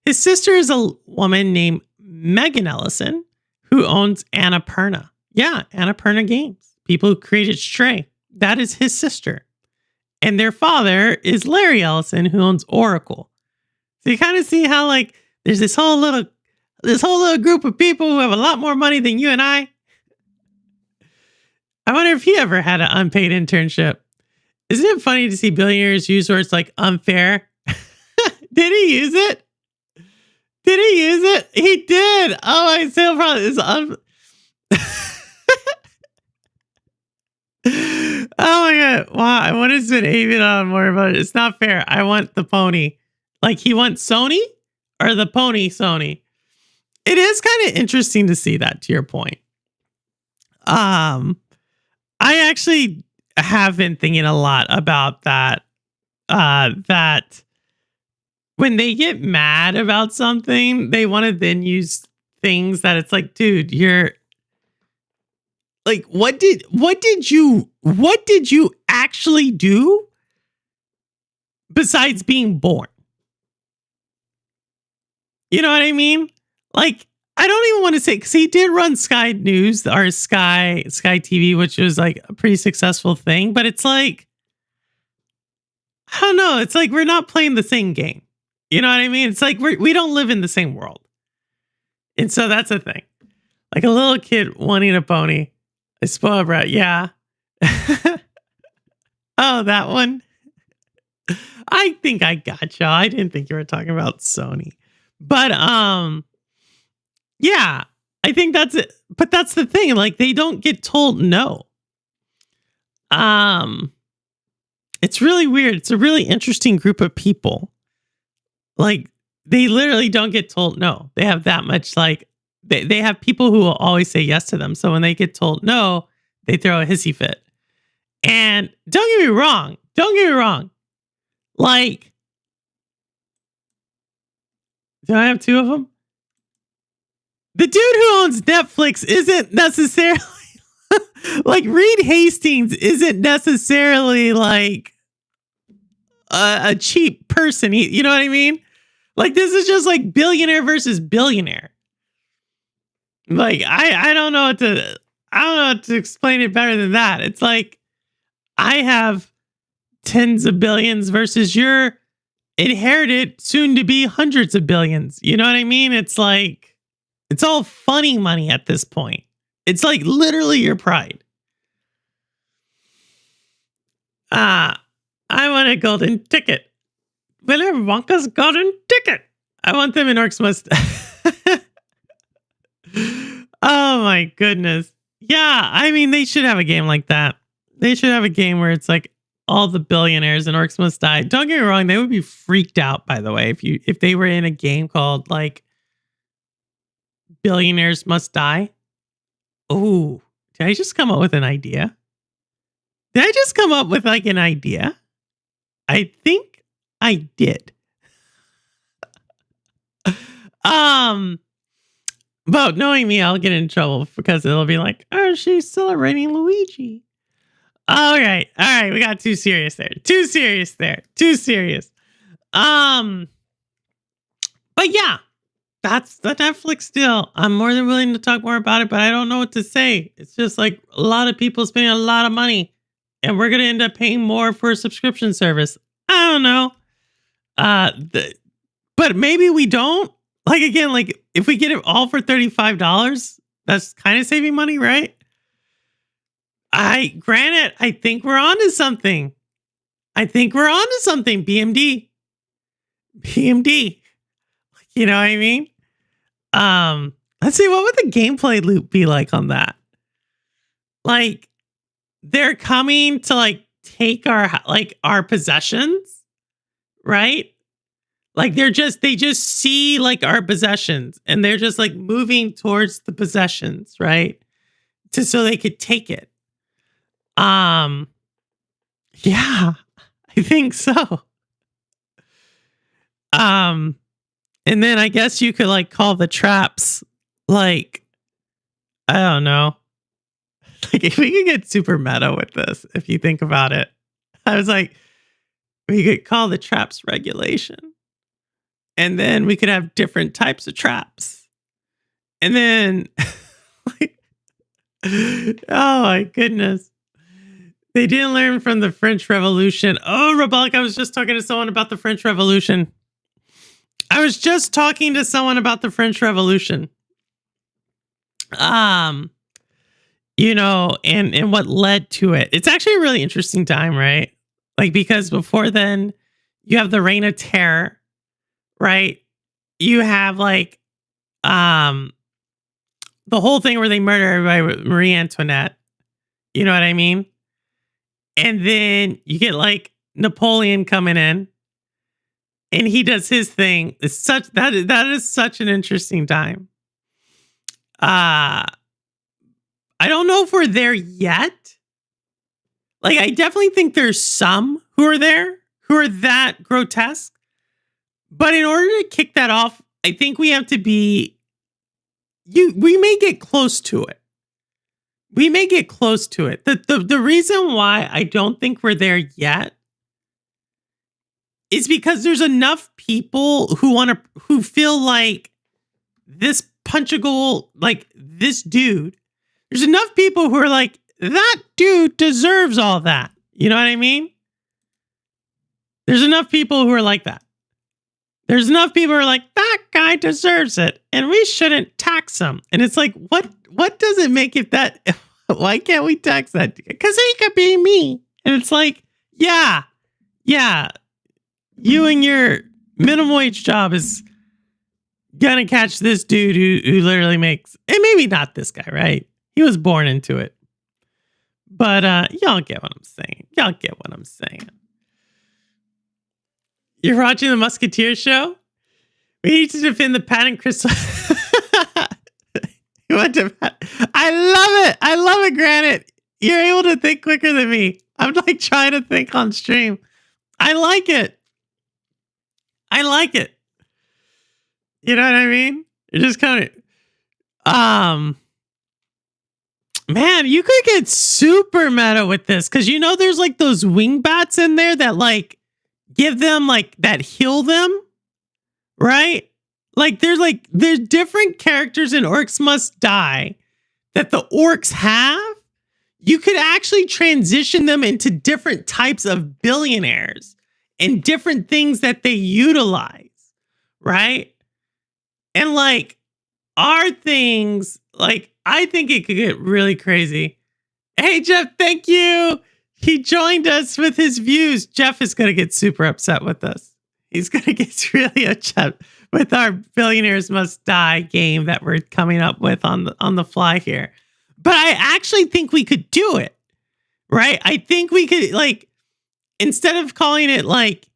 Speaker 1: His sister is a woman named Megan Ellison, who owns Annapurna. Yeah, Annapurna Games. People who created Stray. That is his sister. And their father is Larry Ellison, who owns Oracle. So you kind of see how like there's this whole little group of people who have a lot more money than you and I. I wonder if he ever had an unpaid internship. Isn't it funny to see billionaires use words like unfair? Did he use it? Did he use it? He did. Oh, I still probably is Oh my god! Wow, I want to spend 8 minutes on more about it. It's not fair. I want the pony. Like he wants Sony or the pony Sony. It is kind of interesting to see that. To your point, I actually have been thinking a lot about that. That when they get mad about something, they want to then use things that it's like, dude, you're like, what did you actually do besides being born? You know what I mean? Like, I don't even want to say, because he did run Sky News or Sky TV, which was like a pretty successful thing. But it's like, I don't know. It's like we're not playing the same game. You know what I mean? It's like we don't live in the same world. And so that's a thing. Like a little kid wanting a pony. I spoiled brat. Yeah. Oh, that one. I think I got y'all. I didn't think you were talking about Sony. But yeah, I think that's it. But that's the thing. Like they don't get told no. It's really weird. It's a really interesting group of people. Like they literally don't get told no. They have that much like they have people who will always say yes to them. So when they get told no, they throw a hissy fit. And don't get me wrong. Like, do I have two of them? The dude who owns Netflix isn't necessarily like Reed Hastings isn't necessarily like a cheap person. You know what I mean? Like this is just like billionaire versus billionaire. Like I don't know how to explain it better than that. It's like I have tens of billions versus your inherited soon to be hundreds of billions. You know what I mean? It's like it's all funny money at this point. It's like literally your pride. I want a golden ticket. Willy Wonka's golden ticket. I want them in Orcs Must. Oh my goodness. Yeah, I mean they should have a game like that. They should have a game where it's like all the billionaires and Orcs Must Die. Don't get me wrong, they would be freaked out, by the way, if they were in a game called like Billionaires Must Die. Oh, did I just come up with an idea? Did I just come up with like an idea? I think I did. But knowing me, I'll get in trouble because it'll be like, oh, she's celebrating Luigi. All right. We got too serious there. Too serious. But yeah, that's the Netflix deal. I'm more than willing to talk more about it, but I don't know what to say. It's just like a lot of people spending a lot of money and we're going to end up paying more for a subscription service. I don't know. But maybe we don't. Like, again, like if we get it all for $35, that's kind of saving money, right? Granted, I think we're onto something. BMD. You know what I mean? Let's see, what would the gameplay loop be like on that? Like, they're coming to like take our possessions, right? Like they just see like our possessions and they're just like moving towards the possessions, right? So they could take it. Yeah, I think so. And then I guess you could like call the traps like, I don't know. Like if we could get super meta with this, if you think about it. I was like, We could call the traps regulation. And then we could have different types of traps. And then, like, oh my goodness. They didn't learn from the French Revolution. Oh, Rebellic, I was just talking to someone about the French Revolution. You know, and what led to it. It's actually a really interesting time, right? Like, because before then, you have the Reign of Terror, right? You have like the whole thing where they murder everybody with Marie Antoinette. You know what I mean? And then you get like Napoleon coming in, and he does his thing. It's such that is such an interesting time. I don't know if we're there yet. Like, I definitely think there's some who are there who are that grotesque. But in order to kick that off, I think we have to be we may get close to it. The reason why I don't think we're there yet is because there's enough people who feel like this punchable, like this dude. There's enough people who are like, that dude deserves all that. You know what I mean? There's enough people who are like that. There's enough people who are like, that guy deserves it, and we shouldn't tax him. And it's like, what does it make if that? Why can't we tax that? Because he could be me. And it's like, yeah, you and your minimum wage job is gonna catch this dude who literally makes, and maybe not this guy, right? He was born into it. But y'all get what I'm saying. You're watching the Musketeer show? We need to defend the patent crystal. I love it, Granite. You're able to think quicker than me. I'm like trying to think on stream. I like it. You know what I mean? You're just kind of, man, you could get super meta with this, because you know there's like those wingbats in there that like give them like that heal them, right? Like there's different characters in Orcs Must Die that the orcs have. You could actually transition them into different types of billionaires and different things that they utilize, right? And like our things, like I think it could get really crazy. Hey, Jeff, thank you. He joined us with his views. Jeff is going to get super upset with us. He's going to get really upset with our Billionaires Must Die game that we're coming up with on the fly here. But I actually think we could do it, right? I think we could, like, instead of calling it like,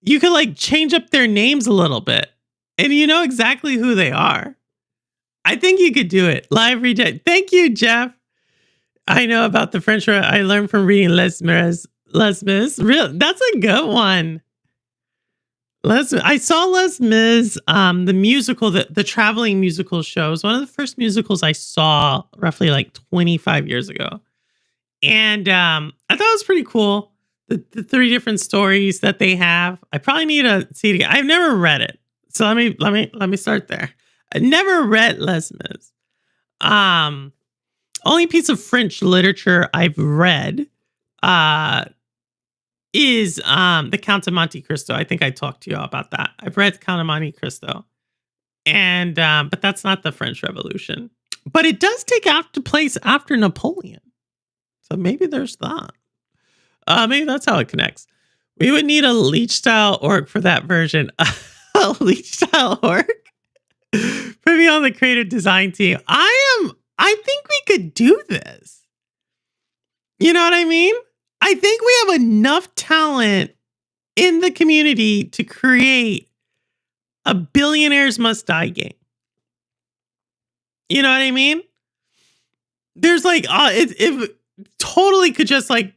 Speaker 1: you could like change up their names a little bit, and you know exactly who they are. I think you could do it. Live reject. Thank you, Jeff. I know about the French. I learned from reading Les Mis. That's a good one. I saw Les Mis, the musical, the traveling musical show. It was one of the first musicals I saw roughly like 25 years ago. And I thought it was pretty cool. The three different stories that they have. I probably need to see it again. I've never read it. So let me start there. I never read Les Mis. Only piece of French literature I've read is the Count of Monte Cristo. I think I talked to you all about that. I've read Count of Monte Cristo, and but that's not the French Revolution. But it does take place after Napoleon, so maybe there's that. Maybe that's how it connects. We would need a leech style orc for that version. A leech style orc. Put me on the creative design team. I think we could do this. You know what I mean? I think we have enough talent in the community to create a Billionaires Must Die game. You know what I mean? There's like, it totally could just like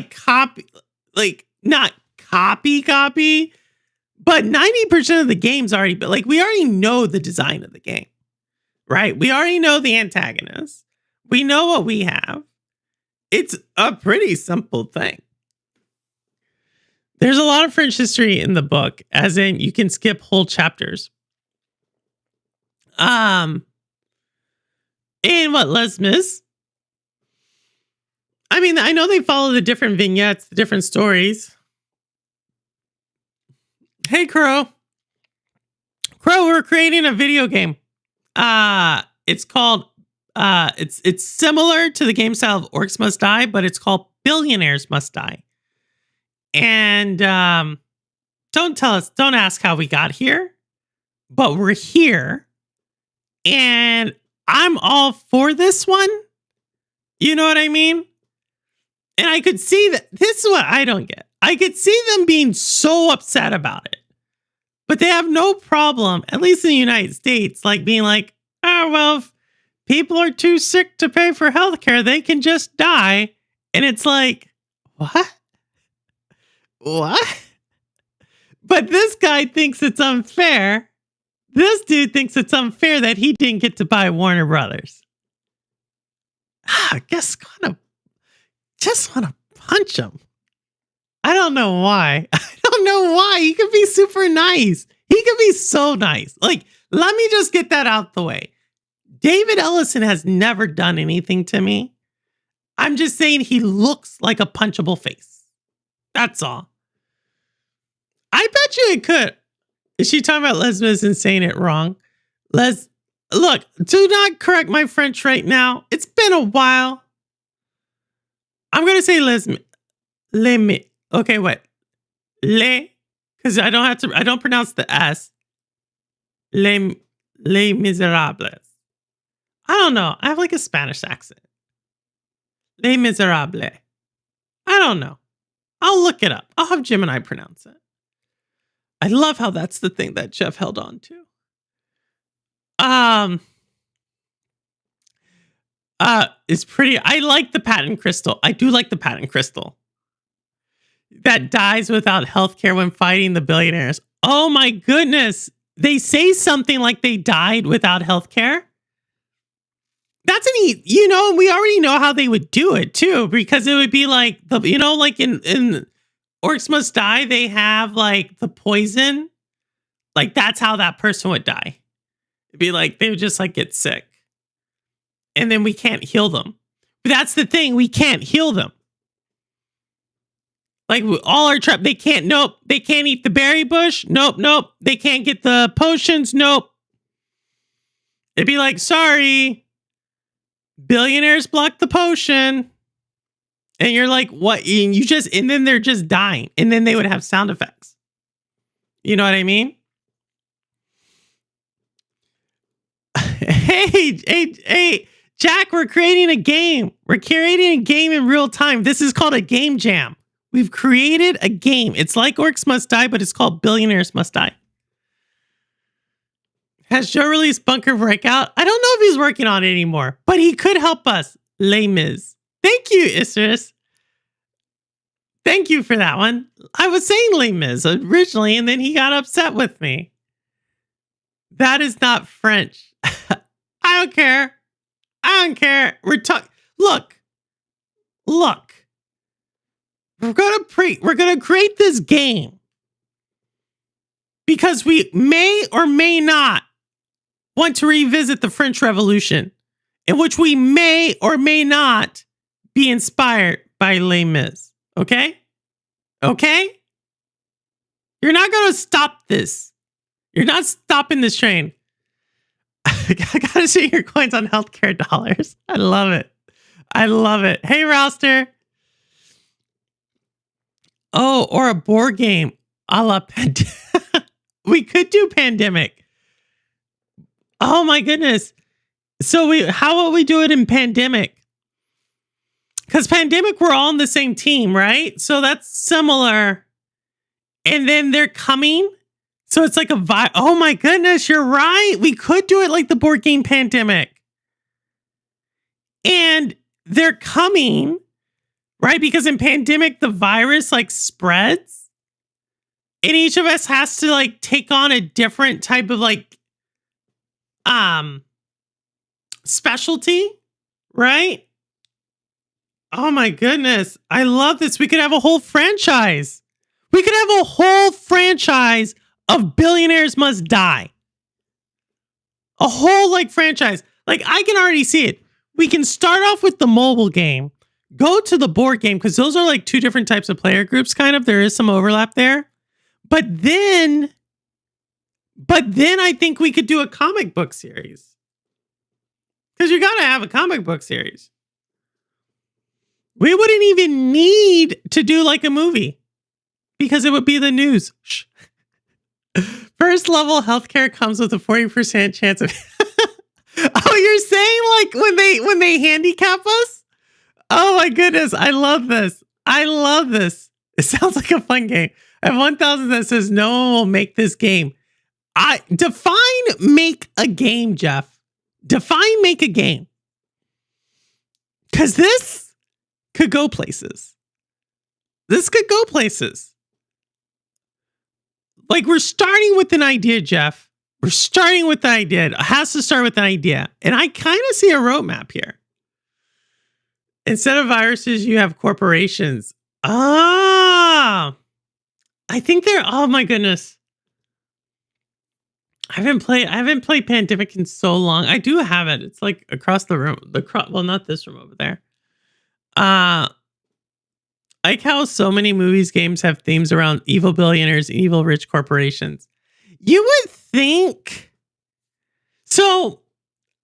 Speaker 1: copy, like not copy, but 90% of the game's already, but like we already know the design of the game, right? We already know the antagonist. We know what we have. It's a pretty simple thing. There's a lot of French history in the book, as in you can skip whole chapters. And what, Les Mis? I mean, I know they follow the different vignettes, the different stories. Hey, Crow. Crow, we're creating a video game. It's called, it's similar to the game style of Orcs Must Die, but it's called Billionaires Must Die. And don't ask how we got here, but we're here. And I'm all for this one. You know what I mean? And I could see that this is what I don't get. I could see them being so upset about it. But they have no problem, at least in the United States, like being like, oh, well, if people are too sick to pay for healthcare, they can just die. And it's like, what? What? But this guy thinks it's unfair. This dude thinks it's unfair that he didn't get to buy Warner Brothers. I guess just want to punch him. I don't know why. He could be super nice. He could be so nice. Like, let me just get that out the way. David Ellison has never done anything to me. I'm just saying he looks like a punchable face. That's all. I bet you it could. Is she talking about Les Mis and saying it wrong? Look, do not correct my French right now. It's been a while. I'm going to say Les Mis. Okay, wait. Because I don't pronounce the S. Les Miserables. I don't know. I have like a Spanish accent. Les Miserables. I don't know. I'll look it up. I'll have Gemini pronounce it. I love how that's the thing that Jeff held on to. It's pretty. I like the patent crystal. I do like the patent crystal that dies without healthcare when fighting the billionaires. Oh my goodness. They say something like they died without healthcare. That's we already know how they would do it too, because it would be like like in Orcs Must Die, they have like the poison. Like that's how that person would die. It'd be like they would just like get sick. And then we can't heal them. But that's the thing, we can't heal them. Like all our trap, they can't eat the berry bush. Nope. They can't get the potions. Nope. It'd be like, sorry, billionaires blocked the potion. And you're like, what? And then they're just dying. And then they would have sound effects. You know what I mean? Hey, Jack, we're creating a game. We're creating a game in real time. This is called a game jam. We've created a game. It's like Orcs Must Die, but it's called Billionaires Must Die. Has Joe released Bunker Breakout? I don't know if he's working on it anymore, but he could help us. Les Mis. Thank you, Isris. Thank you for that one. I was saying Les Mis originally, and then he got upset with me. That is not French. I don't care. We're talking. Look. We're gonna create this game because we may or may not want to revisit the French Revolution, in which we may or may not be inspired by Les Mis. Okay? You're not gonna stop this. You're not stopping this train. I gotta see your coins on healthcare dollars. I love it. Hey, Rouster. Oh, or a board game a la Pandemic. We could do Pandemic. Oh my goodness. So how will we do it in Pandemic? Because Pandemic, we're all on the same team, right? So that's similar. And then they're coming. So it's like oh my goodness, you're right. We could do it like the board game Pandemic. And they're coming, right? Because in Pandemic, the virus like spreads. And each of us has to like take on a different type of like specialty, right? Oh my goodness. I love this. We could have a whole franchise. We could have a whole franchise of Billionaires Must Die. A whole like franchise. Like I can already see it. We can start off with the mobile game, go to the board game, because those are like two different types of player groups, kind of. There is some overlap there. But then I think we could do a comic book series. Because you got to have a comic book series. We wouldn't even need to do like a movie because it would be the news. Shh. First level healthcare comes with a 40% chance of. Oh, you're saying like when they handicap us? Oh my goodness. I love this. I love this. It sounds like a fun game. I have 1,000 that says no one will make this game. I define make a game, Jeff. Define make a game. Because this could go places. This could go places. Like we're starting with an idea, Jeff. We're starting with the idea. It has to start with an idea. And I kind of see a roadmap here. Instead of viruses, you have corporations. Ah, I think they're, oh my goodness. I haven't played Pandemic in so long. I do have it. It's like across the room. Well, not this room over there. I like how so many movies, games have themes around evil billionaires and evil rich corporations. You would think. So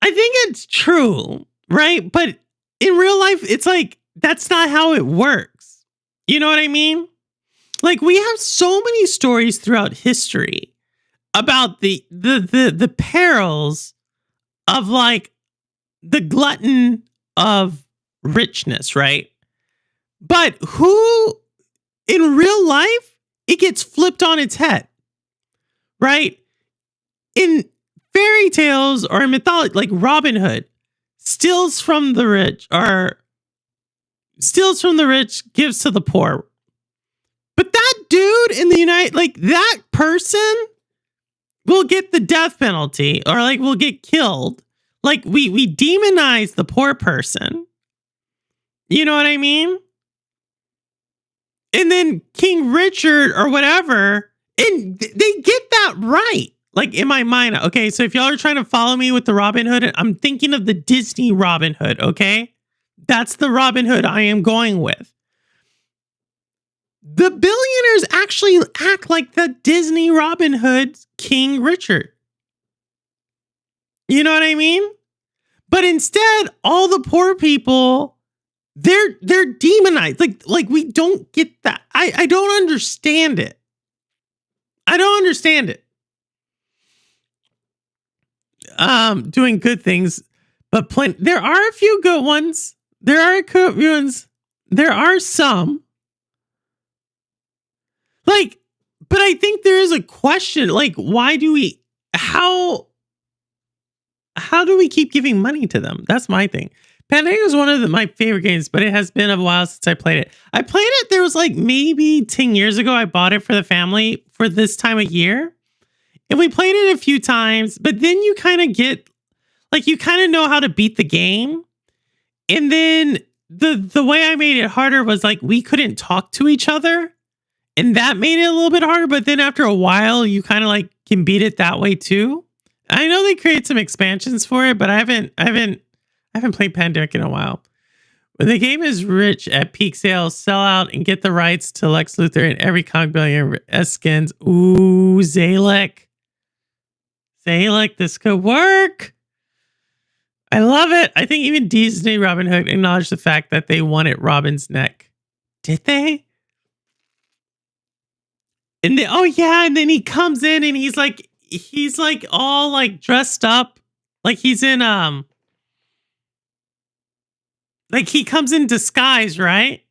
Speaker 1: I think it's true, right? But in real life, it's like, that's not how it works. You know what I mean? Like we have so many stories throughout history about the perils of like the glutton of richness, right? But who in real life, it gets flipped on its head, right? In fairy tales or in mythology, like Robin Hood steals from the rich, gives to the poor. But that dude in the that person will get the death penalty or like will get killed. Like we demonize the poor person. You know what I mean? And then King Richard or whatever, and they get that right. Like in my mind, okay, so if y'all are trying to follow me with the Robin Hood, I'm thinking of the Disney Robin Hood, okay? That's the Robin Hood I am going with. The billionaires actually act like the Disney Robin Hood King Richard. You know what I mean? But instead, all the poor people, they're demonized. Like we don't get that. I don't understand it. I don't understand it. Doing good things, but there are a few good ones. There are good ones. There are some. Like, but I think there is a question. Like, why do we? How do we keep giving money to them? That's my thing. Pandemic is one of my favorite games, but it has been a while since I played it. I played it, there was like maybe 10 years ago. I bought it for the family for this time of year. And we played it a few times, but then you kind of get, like, you kind of know how to beat the game. And then the way I made it harder was like, we couldn't talk to each other. And that made it a little bit harder. But then after a while, you kind of like can beat it that way too. I know they create some expansions for it, but I haven't played Pandemic in a while. When the game is rich at peak sales, sell out and get the rights to Lex Luthor and every comic billionaire as skins. Ooh, Zalek. Zalek, this could work. I love it. I think even Disney Robin Hood acknowledged the fact that they wanted Robin's neck. Did they? And then, oh yeah, and then he comes in and he's like all like dressed up. Like he's in like he comes in disguise, right?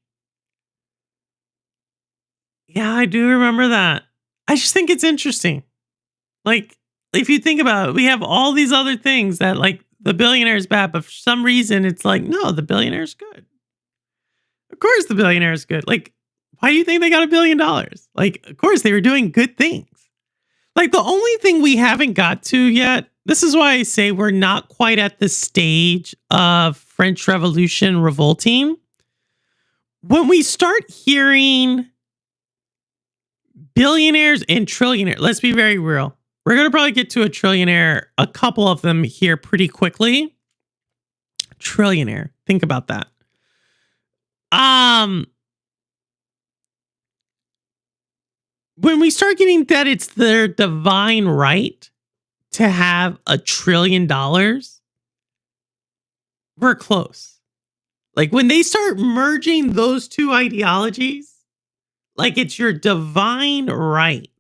Speaker 1: Yeah, I do remember that. I just think it's interesting. Like, if you think about it, we have all these other things that like the billionaire is bad, but for some reason it's like, no, the billionaire is good. Of course the billionaire is good. Like, why do you think they got $1 billion? Like, of course they were doing good things. Like the only thing we haven't got to yet, this is why I say we're not quite at the stage of French Revolution revolting. when we start hearing billionaires and trillionaires, let's be very real. We're going to probably get to a trillionaire, a couple of them here pretty quickly. Trillionaire. Think about that. When we start getting that it's their divine right to have $1 trillion, we're close. Like when they start merging those two ideologies, like it's your divine right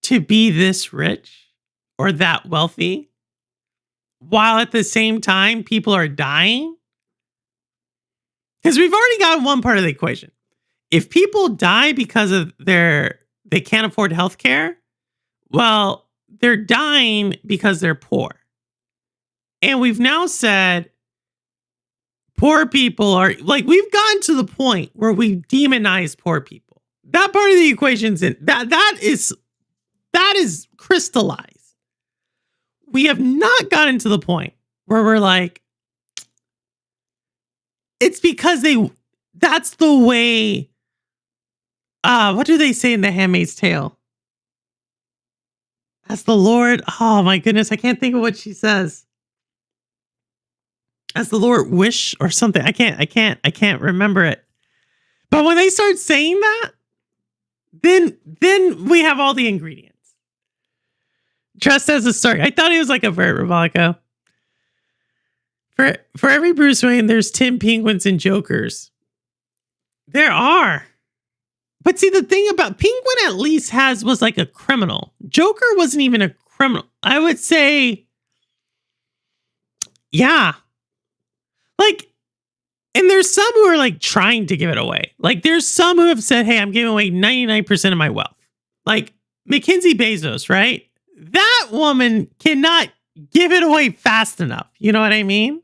Speaker 1: to be this rich or that wealthy, while at the same time people are dying. Because we've already got one part of the equation. If people die because of they can't afford healthcare, well, they're dying because they're poor. And we've now said poor people are like, we've gotten to the point where we demonize poor people. That part of the equation's in that is crystallized. We have not gotten to the point where we're like, it's because that's the way. What do they say in The Handmaid's Tale? As the Lord, oh my goodness, I can't think of what she says. As the Lord wish or something. I can't remember it. But when they start saying that, then we have all the ingredients. Just as a start. I thought he was like a Vert Ravalico. For every Bruce Wayne, there's Tim Penguins and Jokers. There are. But see, the thing about Penguin at least was like a criminal. Joker wasn't even a criminal. I would say, yeah. Like, and there's some who are like trying to give it away. Like there's some who have said, hey, I'm giving away 99% of my wealth. Like Mackenzie Bezos, right? That woman cannot give it away fast enough. You know what I mean?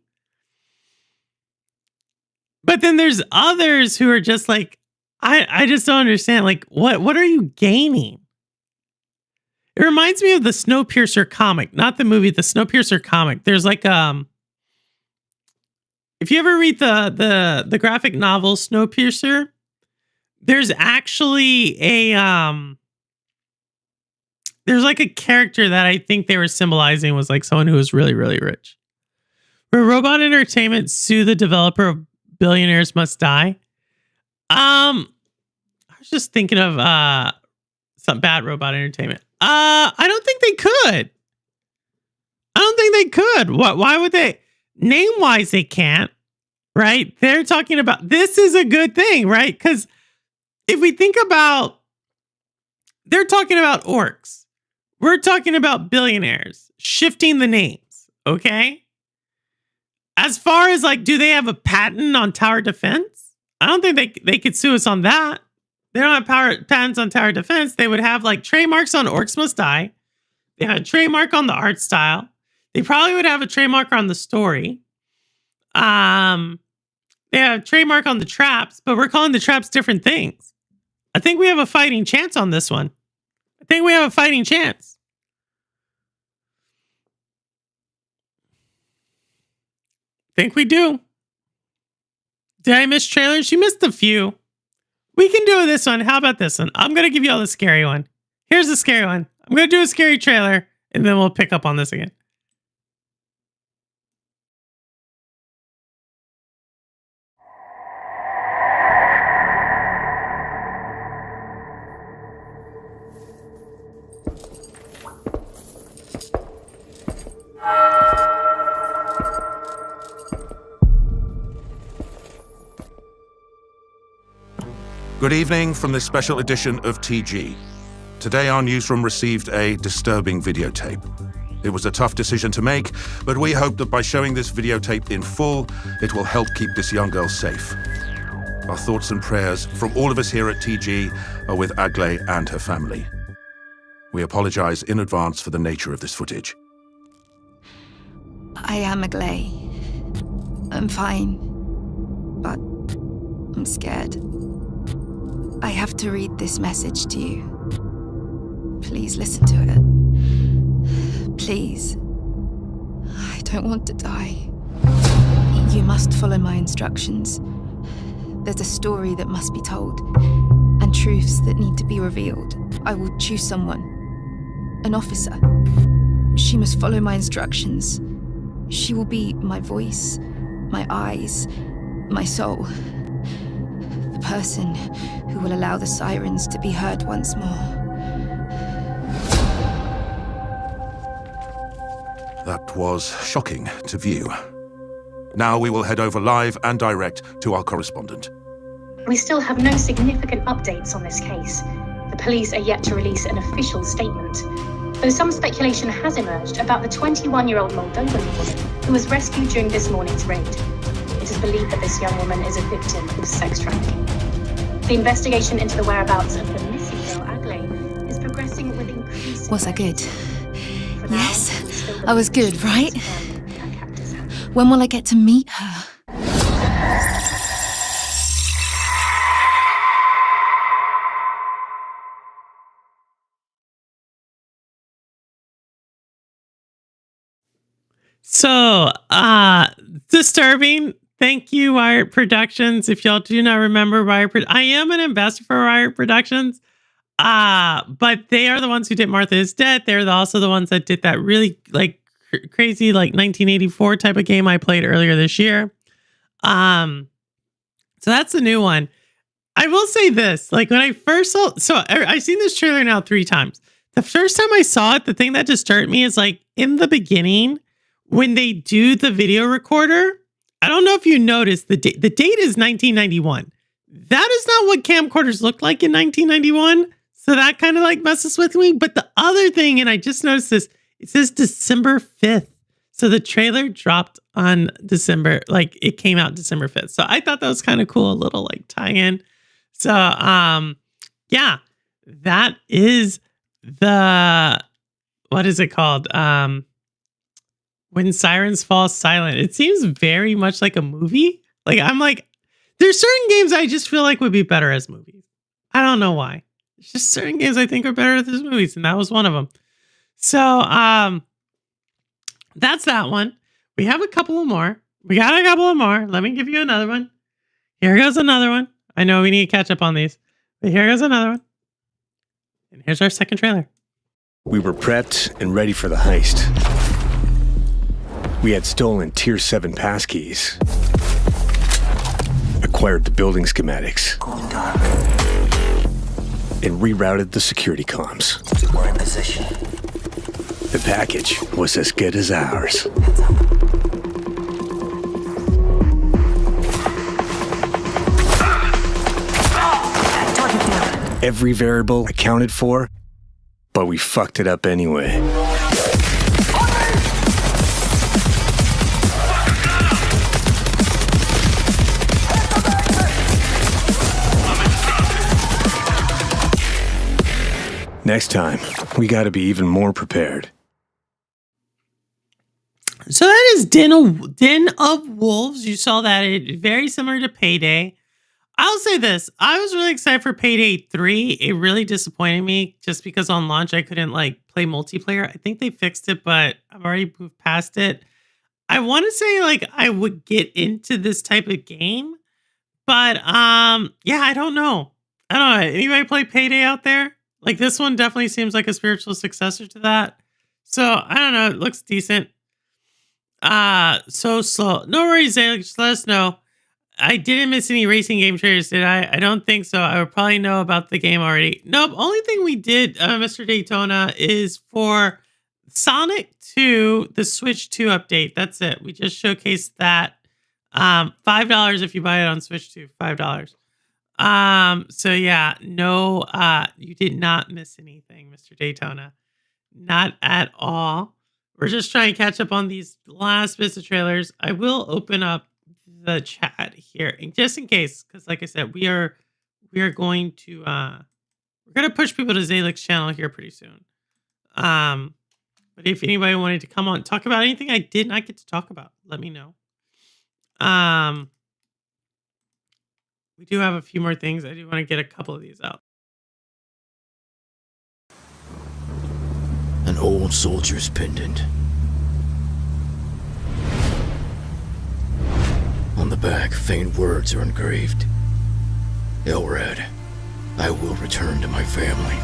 Speaker 1: But then there's others who are just like, I just don't understand. Like, what are you gaining? It reminds me of the Snowpiercer comic, not the movie, the Snowpiercer comic. There's like, if you ever read the graphic novel Snowpiercer, there's actually there's like a character that I think they were symbolizing was like someone who was really, really rich. Where Robot Entertainment sue the developer of Billionaires Must Die. I was just thinking of some bad Robot Entertainment. I don't think they could. I don't think they could. Why would they? Name-wise, they can't, right? They're talking about, this is a good thing, right? Because if we think about, they're talking about orcs. We're talking about billionaires, shifting the names, okay? As far as like, do they have a patent on tower defense? I don't think they could sue us on that. They don't have patents on tower defense. They would have like trademarks on Orcs Must Die. They have a trademark on the art style. They probably would have a trademark on the story. They have a trademark on the traps, but we're calling the traps different things. I think we have a fighting chance on this one. I think we have a fighting chance. Think we do. Did I miss trailers? You missed a few. We can do this one. How about this one? I'm going to give you all the scary one. Here's the scary one. I'm going to do a scary trailer, and then we'll pick up on this again.
Speaker 3: Good evening from this special edition of TG. Today our newsroom received a disturbing videotape. It was a tough decision to make, but we hope that by showing this videotape in full, it will help keep this young girl safe. Our thoughts and prayers from all of us here at TG are with Aglaé and her family. We apologize in advance for the nature of this footage.
Speaker 4: I am Aglaé. I'm fine, but I'm scared. I have to read this message to you. Please listen to it. Please. I don't want to die. You must follow my instructions. there's a story that must be told, and truths that need to be revealed. I will choose someone. An officer. She must follow my instructions. She will be my voice, my eyes, my soul. The person who will allow the sirens to be heard once more.
Speaker 3: That was shocking to view. Now we will head over live and direct to our correspondent.
Speaker 5: We still have no significant updates on this case. The police are yet to release an official statement, though some speculation has emerged about the 21-year-old Moldovan woman who was rescued during this morning's raid. It is believed that this young woman is a victim of sex trafficking. The investigation into the whereabouts of the missing girl, Agley, is progressing with increasing...
Speaker 4: Was I good?
Speaker 5: For now,
Speaker 4: Yes,
Speaker 5: we still
Speaker 4: I was
Speaker 5: believe
Speaker 4: good, right?
Speaker 5: it's at Cactus House.
Speaker 4: When will I get to meet her?
Speaker 1: So, disturbing. Thank you, Wired Productions. If y'all do not remember I am an ambassador for Wired Productions. But they are the ones who did Martha is Dead. They're also the ones that did that really crazy 1984 type of game I played earlier this year. So that's a new one. I will say this, when I first saw, I've seen this trailer now 3 times. The first time I saw it, the thing that disturbed me is in the beginning, when they do the video recorder, I don't know if you noticed the date. The date is 1991. That is not what camcorders looked like in 1991. So that kind of messes with me. But the other thing, and I just noticed this, it says December 5th. So the trailer dropped on December, it came out December 5th. So I thought that was kind of cool, a little tie-in. So yeah, that is what is it called? When Sirens Fall Silent. It seems very much like a movie. There's certain games I just feel would be better as movies. I don't know why. It's just certain games I think are better as movies, and that was one of them. So that's that one. We have a couple of more. We got a couple of more. Let me give you another one. Here goes another one. I know we need to catch up on these, but here goes another one. And here's our second trailer.
Speaker 6: We were prepped and ready for the heist. We had stolen Tier 7 passkeys, acquired the building schematics, and rerouted the security comms.
Speaker 7: We're in position.
Speaker 6: The package was as good as ours.
Speaker 7: Target down.
Speaker 6: Every variable accounted for, but we fucked it up anyway. Next time, we gotta be even more prepared.
Speaker 1: So that is Den of Wolves. You saw that. Very similar to Payday. I'll say this. I was really excited for Payday 3. It really disappointed me just because on launch I couldn't play multiplayer. I think they fixed it, but I've already moved past it. I want to say I would get into this type of game, but yeah, I don't know. Anybody play Payday out there? This one definitely seems like a spiritual successor to that. So I don't know. It looks decent. So slow. No worries, Zalek. Just let us know. I didn't miss any racing game trailers, did I? I don't think so. I would probably know about the game already. Nope. Only thing we did, Mr. Daytona, is for Sonic 2, the Switch 2 update. That's it. We just showcased that. $5 if you buy it on Switch 2. $5. So yeah, no, you did not miss anything, Mr. Daytona. Not at all. We're just trying to catch up on these last bits of trailers. I will open up the chat here, and just in case, because like I said, we are going to we're gonna push people to Zalek's channel here pretty soon. But if anybody wanted to come on and talk about anything I did not get to talk about, let me know. We do have a few more things. I do want to get a couple of these out.
Speaker 8: An old soldier's pendant. On the back, faint words are engraved. Elrad, I will return to my family.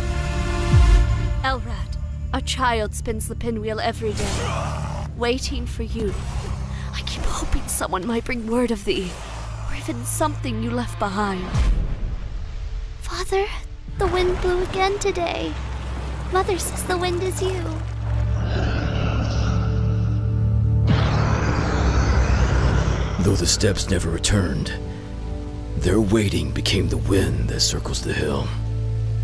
Speaker 9: Elrad, a child spins the pinwheel every day, waiting for you. I keep hoping someone might bring word of thee, or even something you left behind.
Speaker 10: Father, the wind blew again today. Mother says the wind is you.
Speaker 8: Though the steps never returned, their waiting became the wind that circles the hill.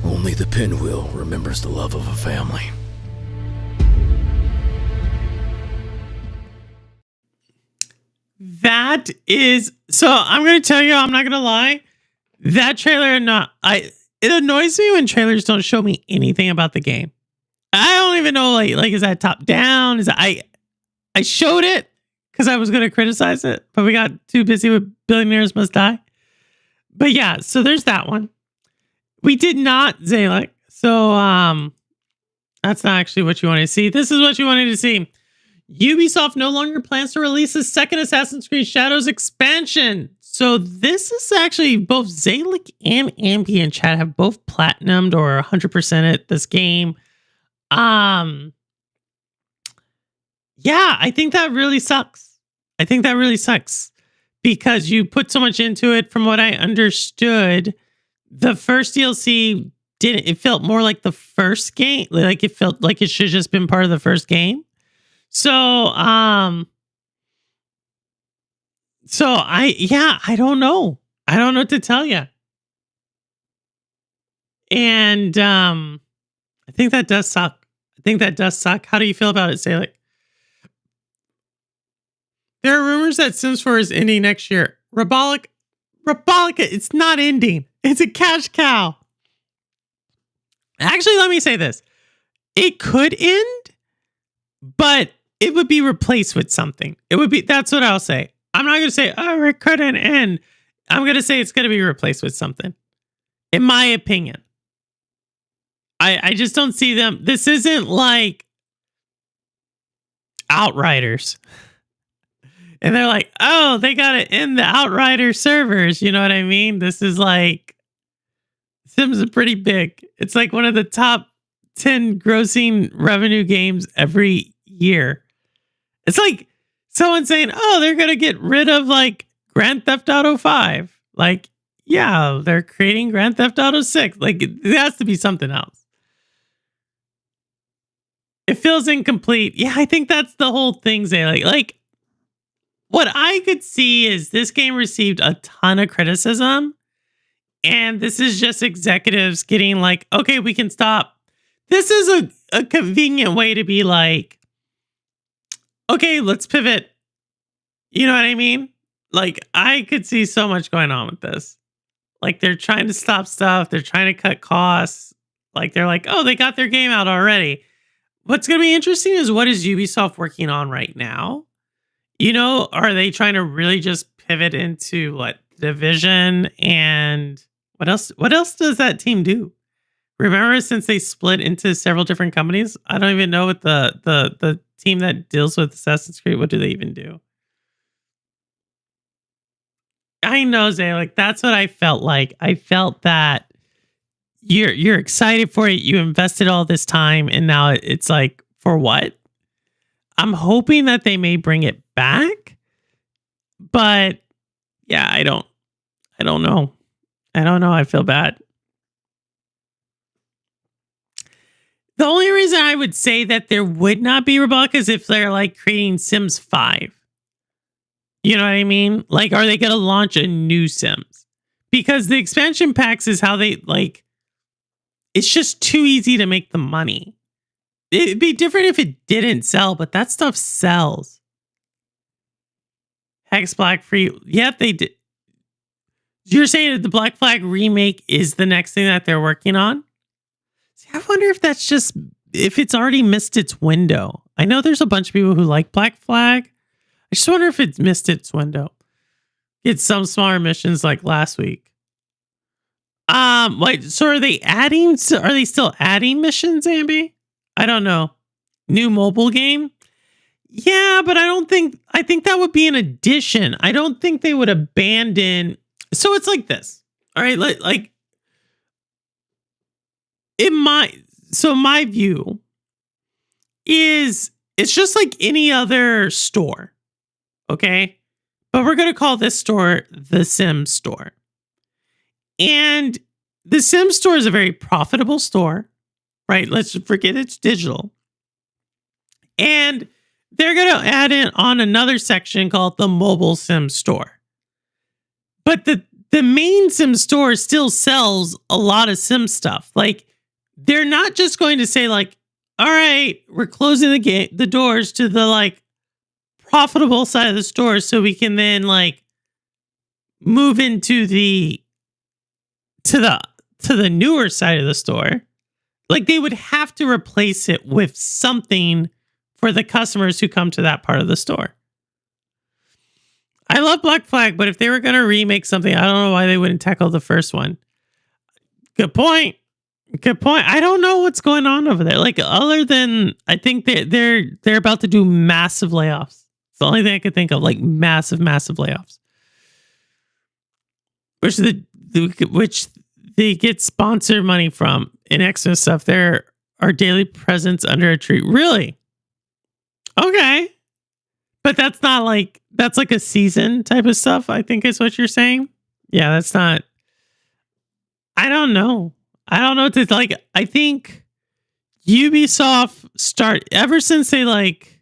Speaker 8: Only the pinwheel remembers the love of a family.
Speaker 1: That is so. I'm gonna tell you, I'm not gonna lie. That trailer, it annoys me when trailers don't show me anything about the game. I don't even know, like is that top down? Is that I showed it because I was gonna criticize it, but we got too busy with Billionaires Must Die. But yeah, so there's that one. We did not, Zalek. So that's not actually what you wanted to see. This is what you wanted to see. Ubisoft no longer plans to release a second Assassin's Creed Shadows expansion. So this is actually both Zalek and Ampi in chat have both platinumed or 100%ed this game. Yeah, I think that really sucks. I think that really sucks because you put so much into it. From what I understood, the first DLC didn't. It felt more like the first game. Like it felt like it should have just been part of the first game. So I don't know. I don't know what to tell you. And I think that does suck. How do you feel about it, Salek? There are rumors that Sims 4 is ending next year. Rabolica, it's not ending. It's a cash cow. Actually, let me say this. It could end, but it would be replaced with something. That's what I'll say. I'm not going to say, oh, it couldn't end. I'm going to say it's going to be replaced with something. In my opinion. I just don't see them. This isn't like Outriders. And they're like, oh, they got to end the Outrider servers. You know what I mean? This is like, Sims is pretty big. It's like one of the top 10 grossing revenue games every year. It's like someone saying, oh, they're going to get rid of like Grand Theft Auto 5. Like, yeah, they're creating Grand Theft Auto 6. Like, it has to be something else. It feels incomplete. Yeah, I think that's the whole thing, Zay. Like, what I could see is this game received a ton of criticism. And this is just executives getting like, okay, we can stop. This is a convenient way to be like, okay, let's pivot. You know what I mean? Like, I could see so much going on with this. Like, they're trying to stop stuff. They're trying to cut costs. Like, they're like, oh, they got their game out already. What's going to be interesting is what is Ubisoft working on right now? You know, are they trying to really just pivot into what Division and what else? What else does that team do? Remember, since they split into several different companies, I don't even know what the team that deals with Assassin's Creed, what do they even do? I know, Zay, like that's what I felt like. I felt that you're excited for it. You invested all this time, and now it's like, for what? I'm hoping that they may bring it back, but yeah, I don't know. I feel bad. The only reason I would say that there would not be Rabolica is if they're like creating Sims 5. You know what I mean? Like, are they going to launch a new Sims? Because the expansion packs is how they like, it's just too easy to make the money. It'd be different if it didn't sell, but that stuff sells. Hex Black Free. Yep, they did. You're saying that the Black Flag remake is the next thing that they're working on? See, I wonder if that's just, if it's already missed its window. I know there's a bunch of people who like Black Flag. I just wonder if it's missed its window. It's some smaller missions like last week. Wait, so are they adding, are they still adding missions, Ambi? I don't know. New mobile game? Yeah, but I think that would be an addition. I don't think they would abandon. So it's like this. All right, like my view is it's just like any other store. Okay? But we're going to call this store the Sims store. And the Sims store is a very profitable store, right? Let's forget it's digital. And they're going to add in on another section called the Mobile Sims store. But the main Sim store still sells a lot of Sim stuff. Like, they're not just going to say like, all right, we're closing the doors to the like profitable side of the store so we can then like move into the newer side of the store. Like, they would have to replace it with something for the customers who come to that part of the store. I love Black Flag, but if they were going to remake something, I don't know why they wouldn't tackle the first one. Good point. Good point. I don't know what's going on over there. Like, other than I think they're about to do massive layoffs. It's the only thing I could think of, like massive layoffs. Which they get sponsor money from in Xmas stuff. There are daily presents under a tree. Really? Okay. But that's like a season type of stuff, I think is what you're saying. Yeah, that's not. I don't know. It's like, I think Ubisoft ever since they like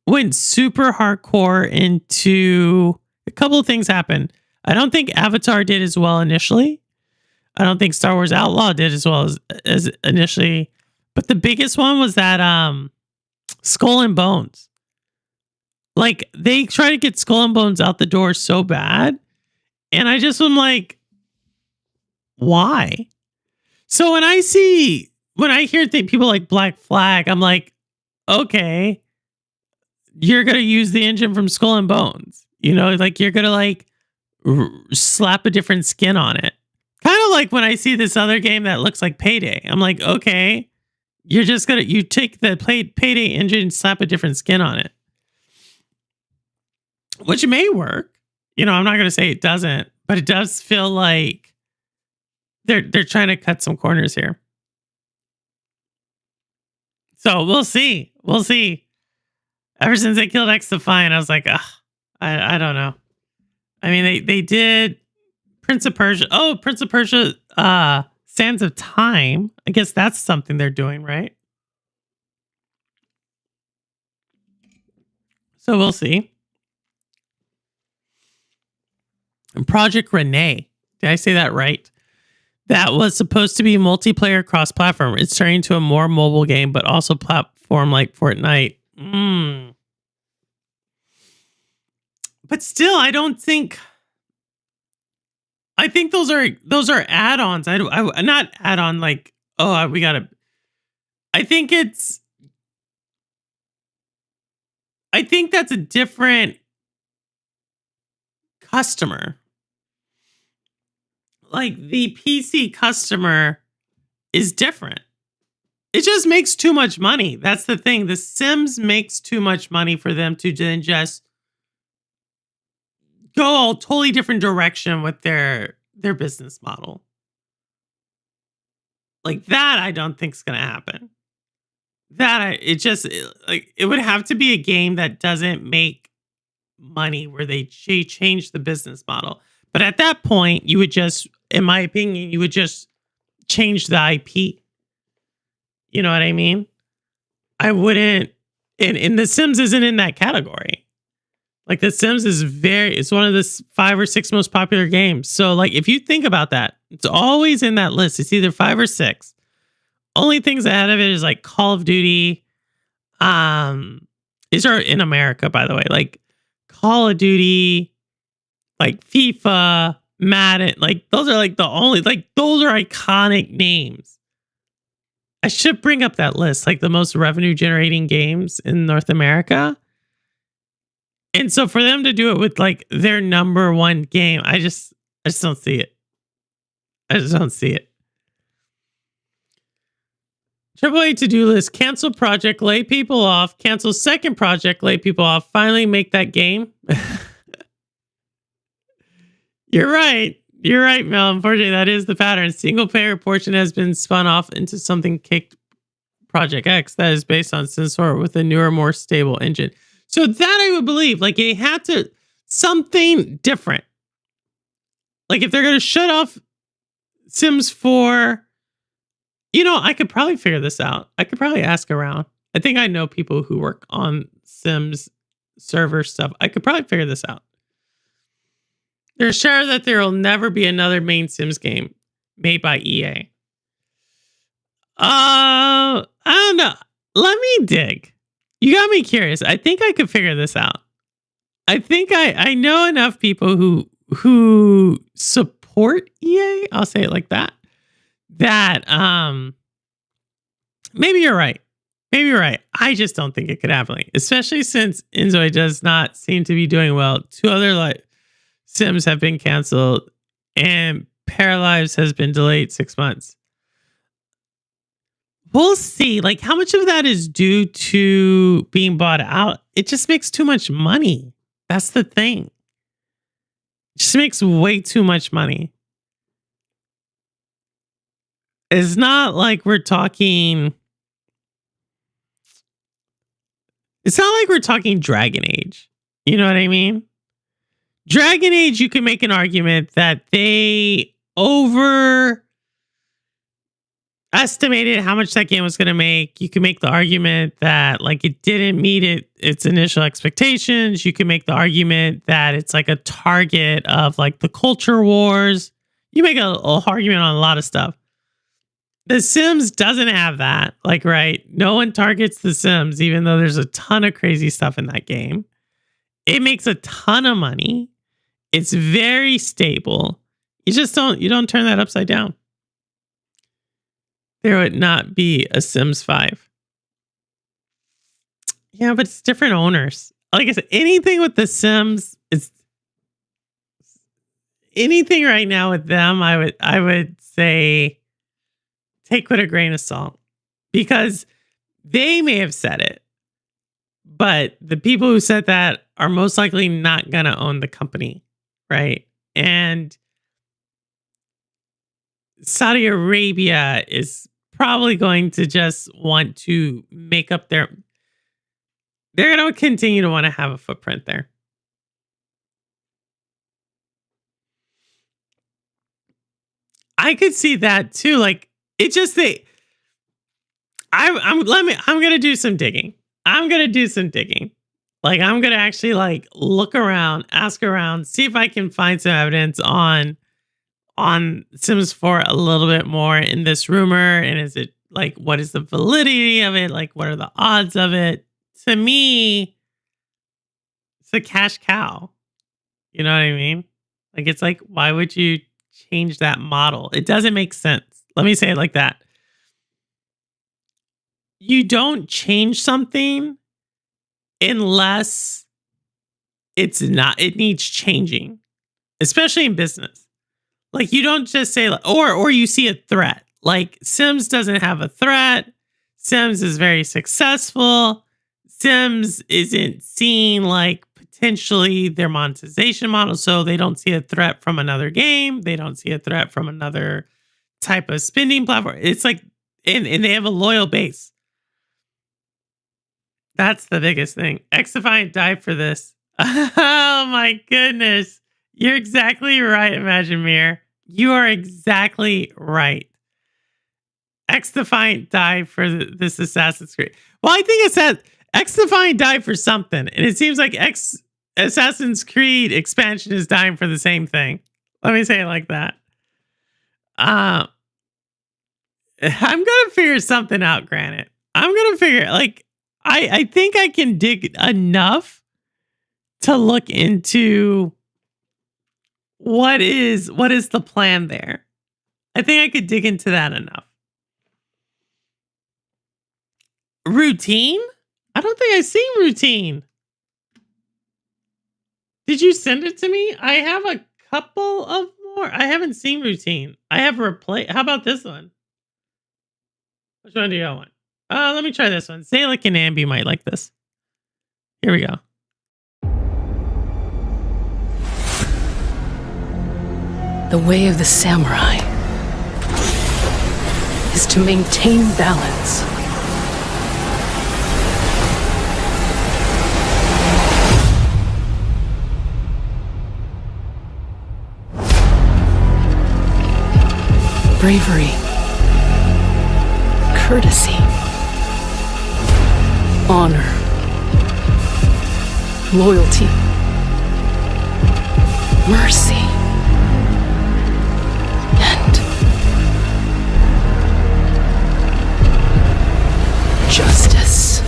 Speaker 1: went super hardcore into a couple of things happened. I don't think Avatar did as well initially. I don't think Star Wars Outlaw did as well as initially. But the biggest one was that Skull and Bones. Like, they try to get Skull and Bones out the door so bad. And I just am like, why? So when I hear people like Black Flag, I'm like, okay, you're going to use the engine from Skull and Bones. You know, like, you're going to like slap a different skin on it. Kind of like when I see this other game that looks like Payday. I'm like, okay, you take the Payday engine and slap a different skin on it. Which may work. You know, I'm not going to say it doesn't, but it does feel like they're trying to cut some corners here. So we'll see. We'll see. Ever since they killed X Defiant, I was like, I don't know. I mean, they did Prince of Persia. Oh, Prince of Persia, Sands of Time. I guess that's something they're doing, right? So we'll see. And Project Renee. Did I say that right? That was supposed to be multiplayer cross-platform. It's turning into a more mobile game, but also platform like Fortnite. But still, I don't think. I think those are add-ons. I not add-on like, oh, we gotta. I think that's a different customer. Like, the PC customer is different. It just makes too much money. That's the thing. The Sims makes too much money for them to then just go a totally different direction with their business model. Like, that I don't think is going to happen. It would have to be a game that doesn't make money where they change the business model. But at that point, you would just, in my opinion, you would just change the IP. You know what I mean? I wouldn't, and The Sims isn't in that category. Like, The Sims it's one of the 5 or 6 most popular games. So, like, if you think about that, it's always in that list. It's either 5 or 6. Only things ahead of it is like Call of Duty. These are in America, by the way. Like, Call of Duty, like FIFA, Madden, like those are like the only, like, those are iconic names. I should bring up that list, like the most revenue generating games in North America. And so for them to do it with like their number one game, I just don't see it. I just don't see it. AAA to-do list, cancel project, lay people off, cancel second project, lay people off, finally make that game. You're right. You're right, Mel. Unfortunately, that is the pattern. Single player portion has been spun off into something kicked Project X that is based on Sims 4 with a newer, more stable engine. So that I would believe, like it had to something different. Like if they're going to shut off Sims 4, you know, I could probably figure this out. I could probably ask around. I think I know people who work on Sims server stuff. I could probably figure this out. They're sure that there will never be another main Sims game made by EA. I don't know. Let me dig. You got me curious. I think I could figure this out. I think I know enough people who support EA. I'll say it like that. That maybe you're right. Maybe you're right. I just don't think it could happen. Especially since Inzoi does not seem to be doing well. 2 other Sims have been canceled and Paralives has been delayed 6 months. We'll see. Like how much of that is due to being bought out? It just makes too much money. That's the thing. It just makes way too much money. It's not like we're talking... It's not like we're talking Dragon Age. You know what I mean? Dragon Age, you can make an argument that they overestimated how much that game was going to make. You can make the argument that like it didn't meet its initial expectations. You can make the argument that it's like a target of like the culture wars. You make a argument on a lot of stuff. The Sims doesn't have that. Like, right? No one targets The Sims, even though there's a ton of crazy stuff in that game. It makes a ton of money. It's very stable. You don't turn that upside down. There would not be a Sims 5. Yeah, but it's different owners. Like I said, anything with The Sims, it's anything right now with them, I would say take with a grain of salt, because they may have said it, but the people who said that are most likely not going to own the company, right? And Saudi Arabia is probably going to just want to make up they're going to continue to want to have a footprint there. I could see that too. Like, it just I'm gonna do some digging. I'm gonna do some digging. Like I'm gonna actually like look around, ask around, see if I can find some evidence on Sims 4 a little bit more in this rumor. And is it like, what is the validity of it? Like, what are the odds of it? To me, it's a cash cow. You know what I mean? Like, it's like, why would you change that model? It doesn't make sense. Let me say it like that. You don't change something unless it needs changing, especially in business. Like you don't just say, or you see a threat. Like Sims doesn't have a threat. Sims is very successful. Sims isn't seen like potentially their monetization model. So they don't see a threat from another game. They don't see a threat from another type of spending platform. It's like, and they have a loyal base. That's the biggest thing. XDefiant died for this. Oh my goodness. You're exactly right, Imagineer. You are exactly right. XDefiant died for this Assassin's Creed. Well, I think XDefiant died for something. And it seems like Assassin's Creed expansion is dying for the same thing. Let me say it like that. I'm gonna figure something out, Granite. I'm gonna figure like I think I can dig enough to look into what is the plan there. I think I could dig into that enough. Routine? I don't think I've seen Routine. Did you send it to me? I have a couple of more. I haven't seen Routine. I have replay. How about this one? Which one do you want? Let me try this one. Zalik and Ambi might like this. Here we go.
Speaker 2: The way of the samurai is to maintain balance. Bravery, courtesy, honor, loyalty, mercy, and justice.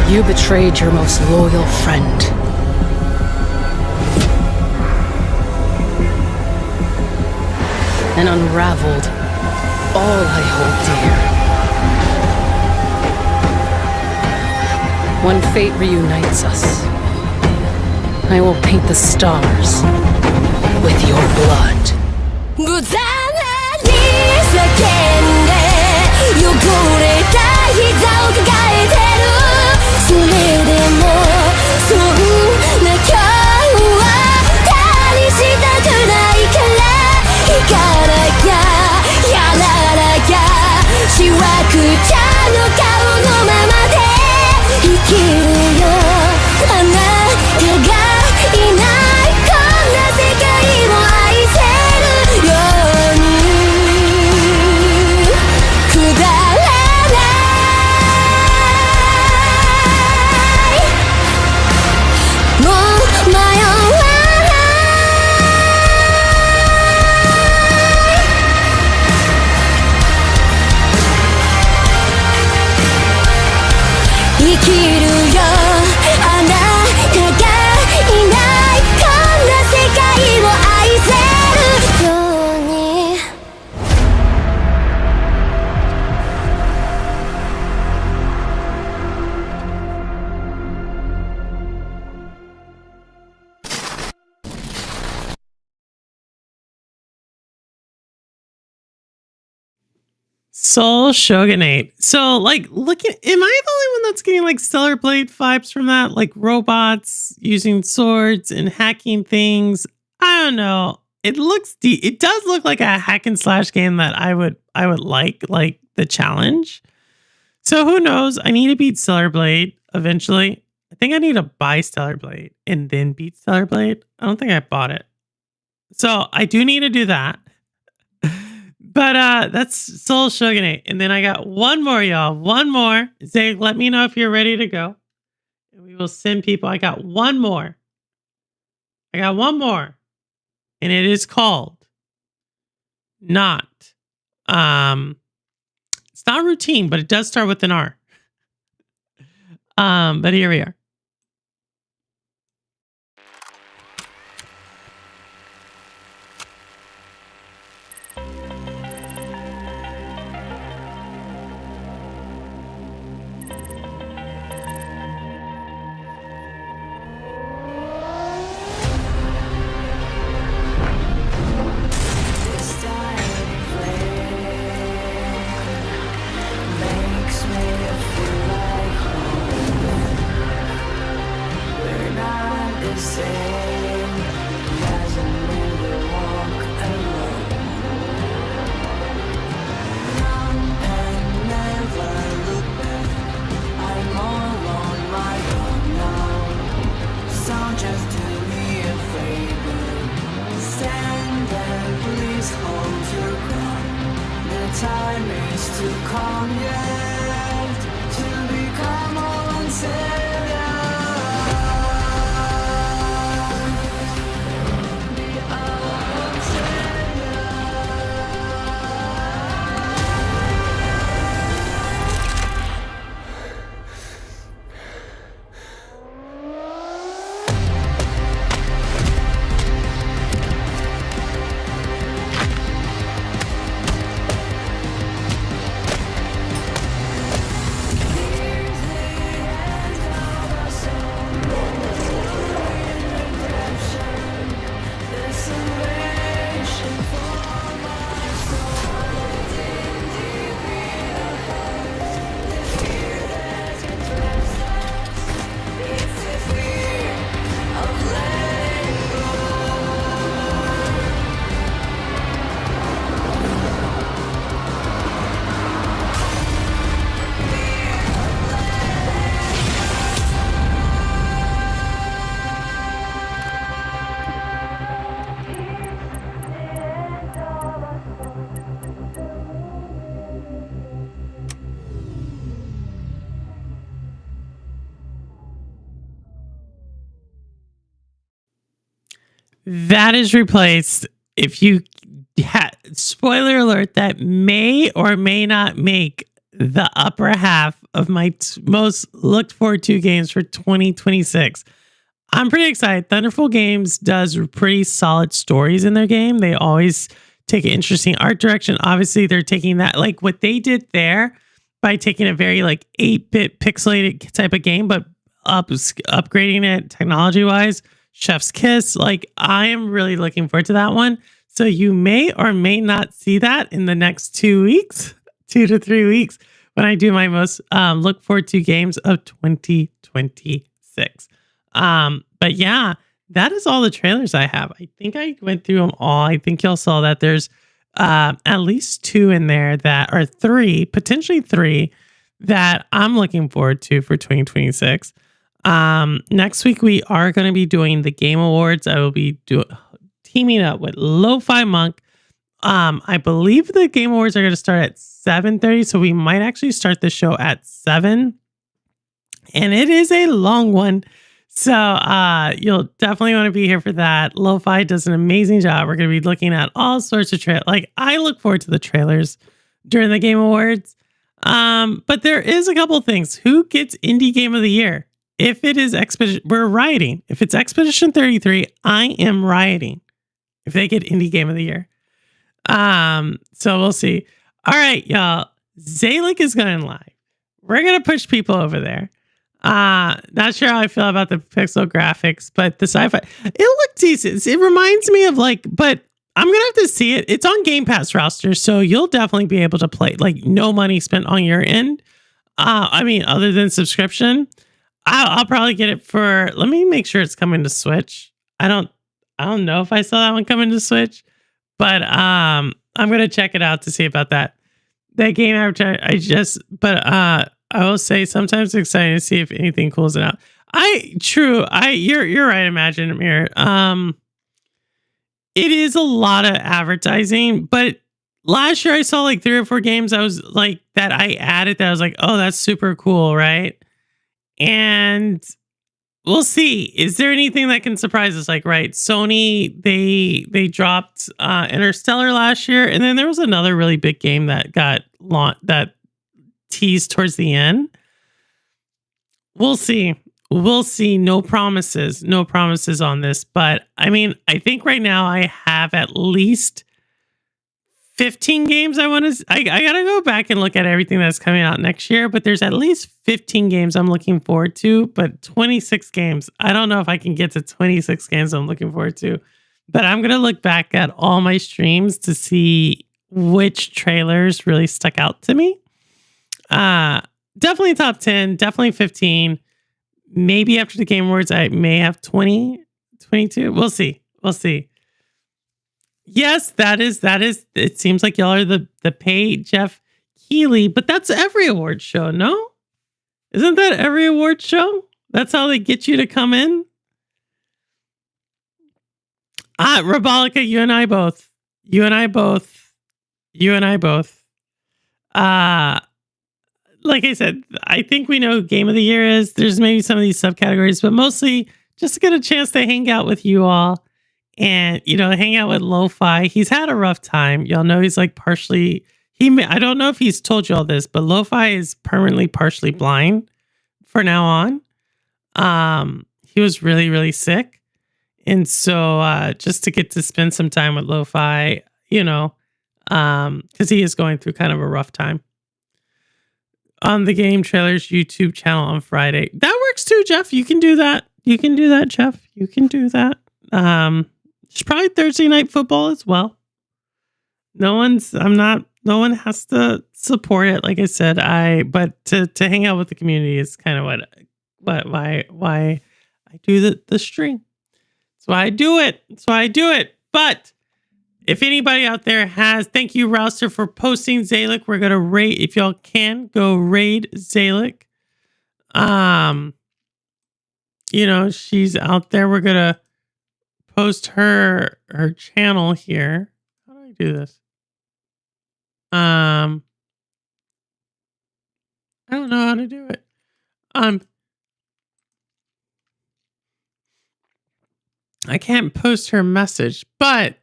Speaker 2: You betrayed your most loyal friend. And unraveled all I hold dear. When fate reunites us, I will paint the stars with your blood.
Speaker 1: Soul Shogunate. So, like, looking, am I the only one that's getting like Stellar Blade vibes from that? Like robots using swords and hacking things. I don't know. It looks deep. It does look like a hack and slash game that I would like the challenge. So who knows? I need to beat Stellar Blade eventually. I think I need to buy Stellar Blade and then beat Stellar Blade. I don't think I bought it. So I do need to do that. But that's Soul Shogunate. And then I got one more, y'all. One more. Zay, let me know if you're ready to go. And we will send people. I got one more. And it is called not. It's not routine, but it does start with an R. But here we are. that is replaced. If you spoiler alert, that may or may not make the upper half of my most looked forward to games for 2026. I'm pretty excited. Thunderful Games does pretty solid stories in their game. They always take an interesting art direction. Obviously, they're taking that, like what they did there by taking a very like 8-bit pixelated type of game, but upgrading it technology wise. Chef's Kiss. Like, I am really looking forward to that one. So you may or may not see that in the next 2 weeks, 2 to 3 weeks, when I do my most look forward to games of 2026. But yeah, that is all the trailers I have. I think I went through them all. I think y'all saw that there's at least 2 in there that are 3, potentially 3, that I'm looking forward to for 2026. Next week, we are going to be doing the Game Awards. I will be teaming up with Lo-Fi Monk. I believe the Game Awards are going to start at 7:30, so we might actually start the show at 7. And it is a long one. So you'll definitely want to be here for that. Lo-Fi does an amazing job. We're going to be looking at all sorts of trailers. Like, I look forward to the trailers during the Game Awards. But there is a couple things. Who gets Indie Game of the Year? If it is we're rioting. If it's Expedition 33, I am rioting. If they get Indie Game of the Year. So we'll see. All right, y'all. Zalek is going live. We're going to push people over there. Not sure how I feel about the pixel graphics, but the sci-fi, it looked decent. It reminds me of like, but I'm going to have to see it. It's on Game Pass roster, so you'll definitely be able to play, like, no money spent on your end. I mean, other than subscription. I'll probably get it for, let me make sure it's coming to Switch. I don't know if I saw that one coming to Switch, but I'm going to check it out to see about that. That game I will say sometimes it's exciting to see if anything cools it out. You're right, Imagine Amir. It is a lot of advertising, but last year I saw like 3 or 4 games I was like that I added that I was like, oh, that's super cool, right? And we'll see. Is there anything that can surprise us? Like, right, Sony, they dropped Interstellar last year, and then there was another really big game that got that teased towards the end. We'll see. We'll see. No promises. No promises on this. But I mean, I think right now I have at least 15 games I gotta go back and look at everything that's coming out next year, but there's at least 15 games I'm looking forward to, but 26 games. I don't know if I can get to 26 games I'm looking forward to, but I'm gonna look back at all my streams to see which trailers really stuck out to me. Definitely top 10, definitely 15. Maybe after the Game Awards, I may have 20, 22. We'll see. We'll see. Yes, that is. It seems like y'all are the pay Jeff Keighley, but that's every award show, no? Isn't that every award show? That's how they get you to come in? Robolica, you and I both. Like I said, I think we know who Game of the Year is. There's maybe some of these subcategories, but mostly just to get a chance to hang out with you all. And, hang out with Lo-Fi. He's had a rough time. Y'all know he's like partially, I don't know if he's told you all this, but Lo-Fi is permanently partially blind for now on. He was really, really sick. And so just to get to spend some time with Lo-Fi, because he is going through kind of a rough time. On the Game Trailers YouTube channel on Friday. That works too, Jeff. You can do that. Jeff. You can do that. It's probably Thursday Night Football as well. No one has to support it. Like I said, but to hang out with the community is kind of why I do the stream. That's why I do it. But if anybody out there thank you, Rouster, for posting Zalek. We're gonna raid, if y'all can go raid Zalek. She's out there. We're gonna post her channel here. How do I do this? I don't know how to do it. I can't post her message, but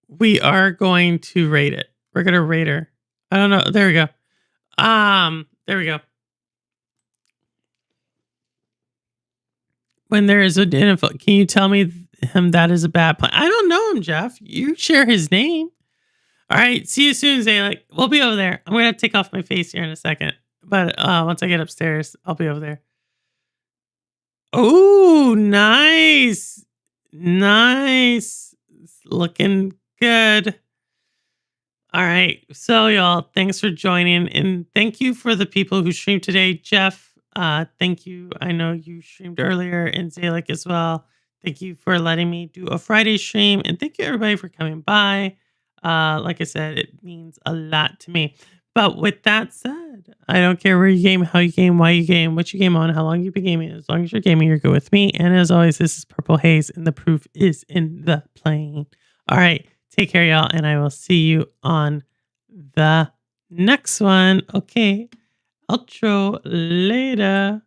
Speaker 1: we are going to rate it. We're going to rate her. I don't know. There we go. There we go. When there is an info, can you tell me him that is a bad plan? I don't know him, Jeff. You share his name. All right. See you soon, Zalek. We'll be over there. I'm going to take off my face here in a second. But once I get upstairs, I'll be over there. Oh, nice. Nice. It's looking good. All right. So, y'all, thanks for joining. And thank you for the people who streamed today. Jeff, thank you. I know you streamed earlier, and Zalek as well. Thank you for letting me do a Friday stream. And thank you, everybody, for coming by. Like I said, it means a lot to me. But with that said, I don't care where you game, how you game, why you game, what you game on, how long you've been gaming. As long as you're gaming, you're good with me. And as always, this is Purple Haze, and the proof is in the playing. All right. Take care, y'all, and I will see you on the next one. Okay. Outro later.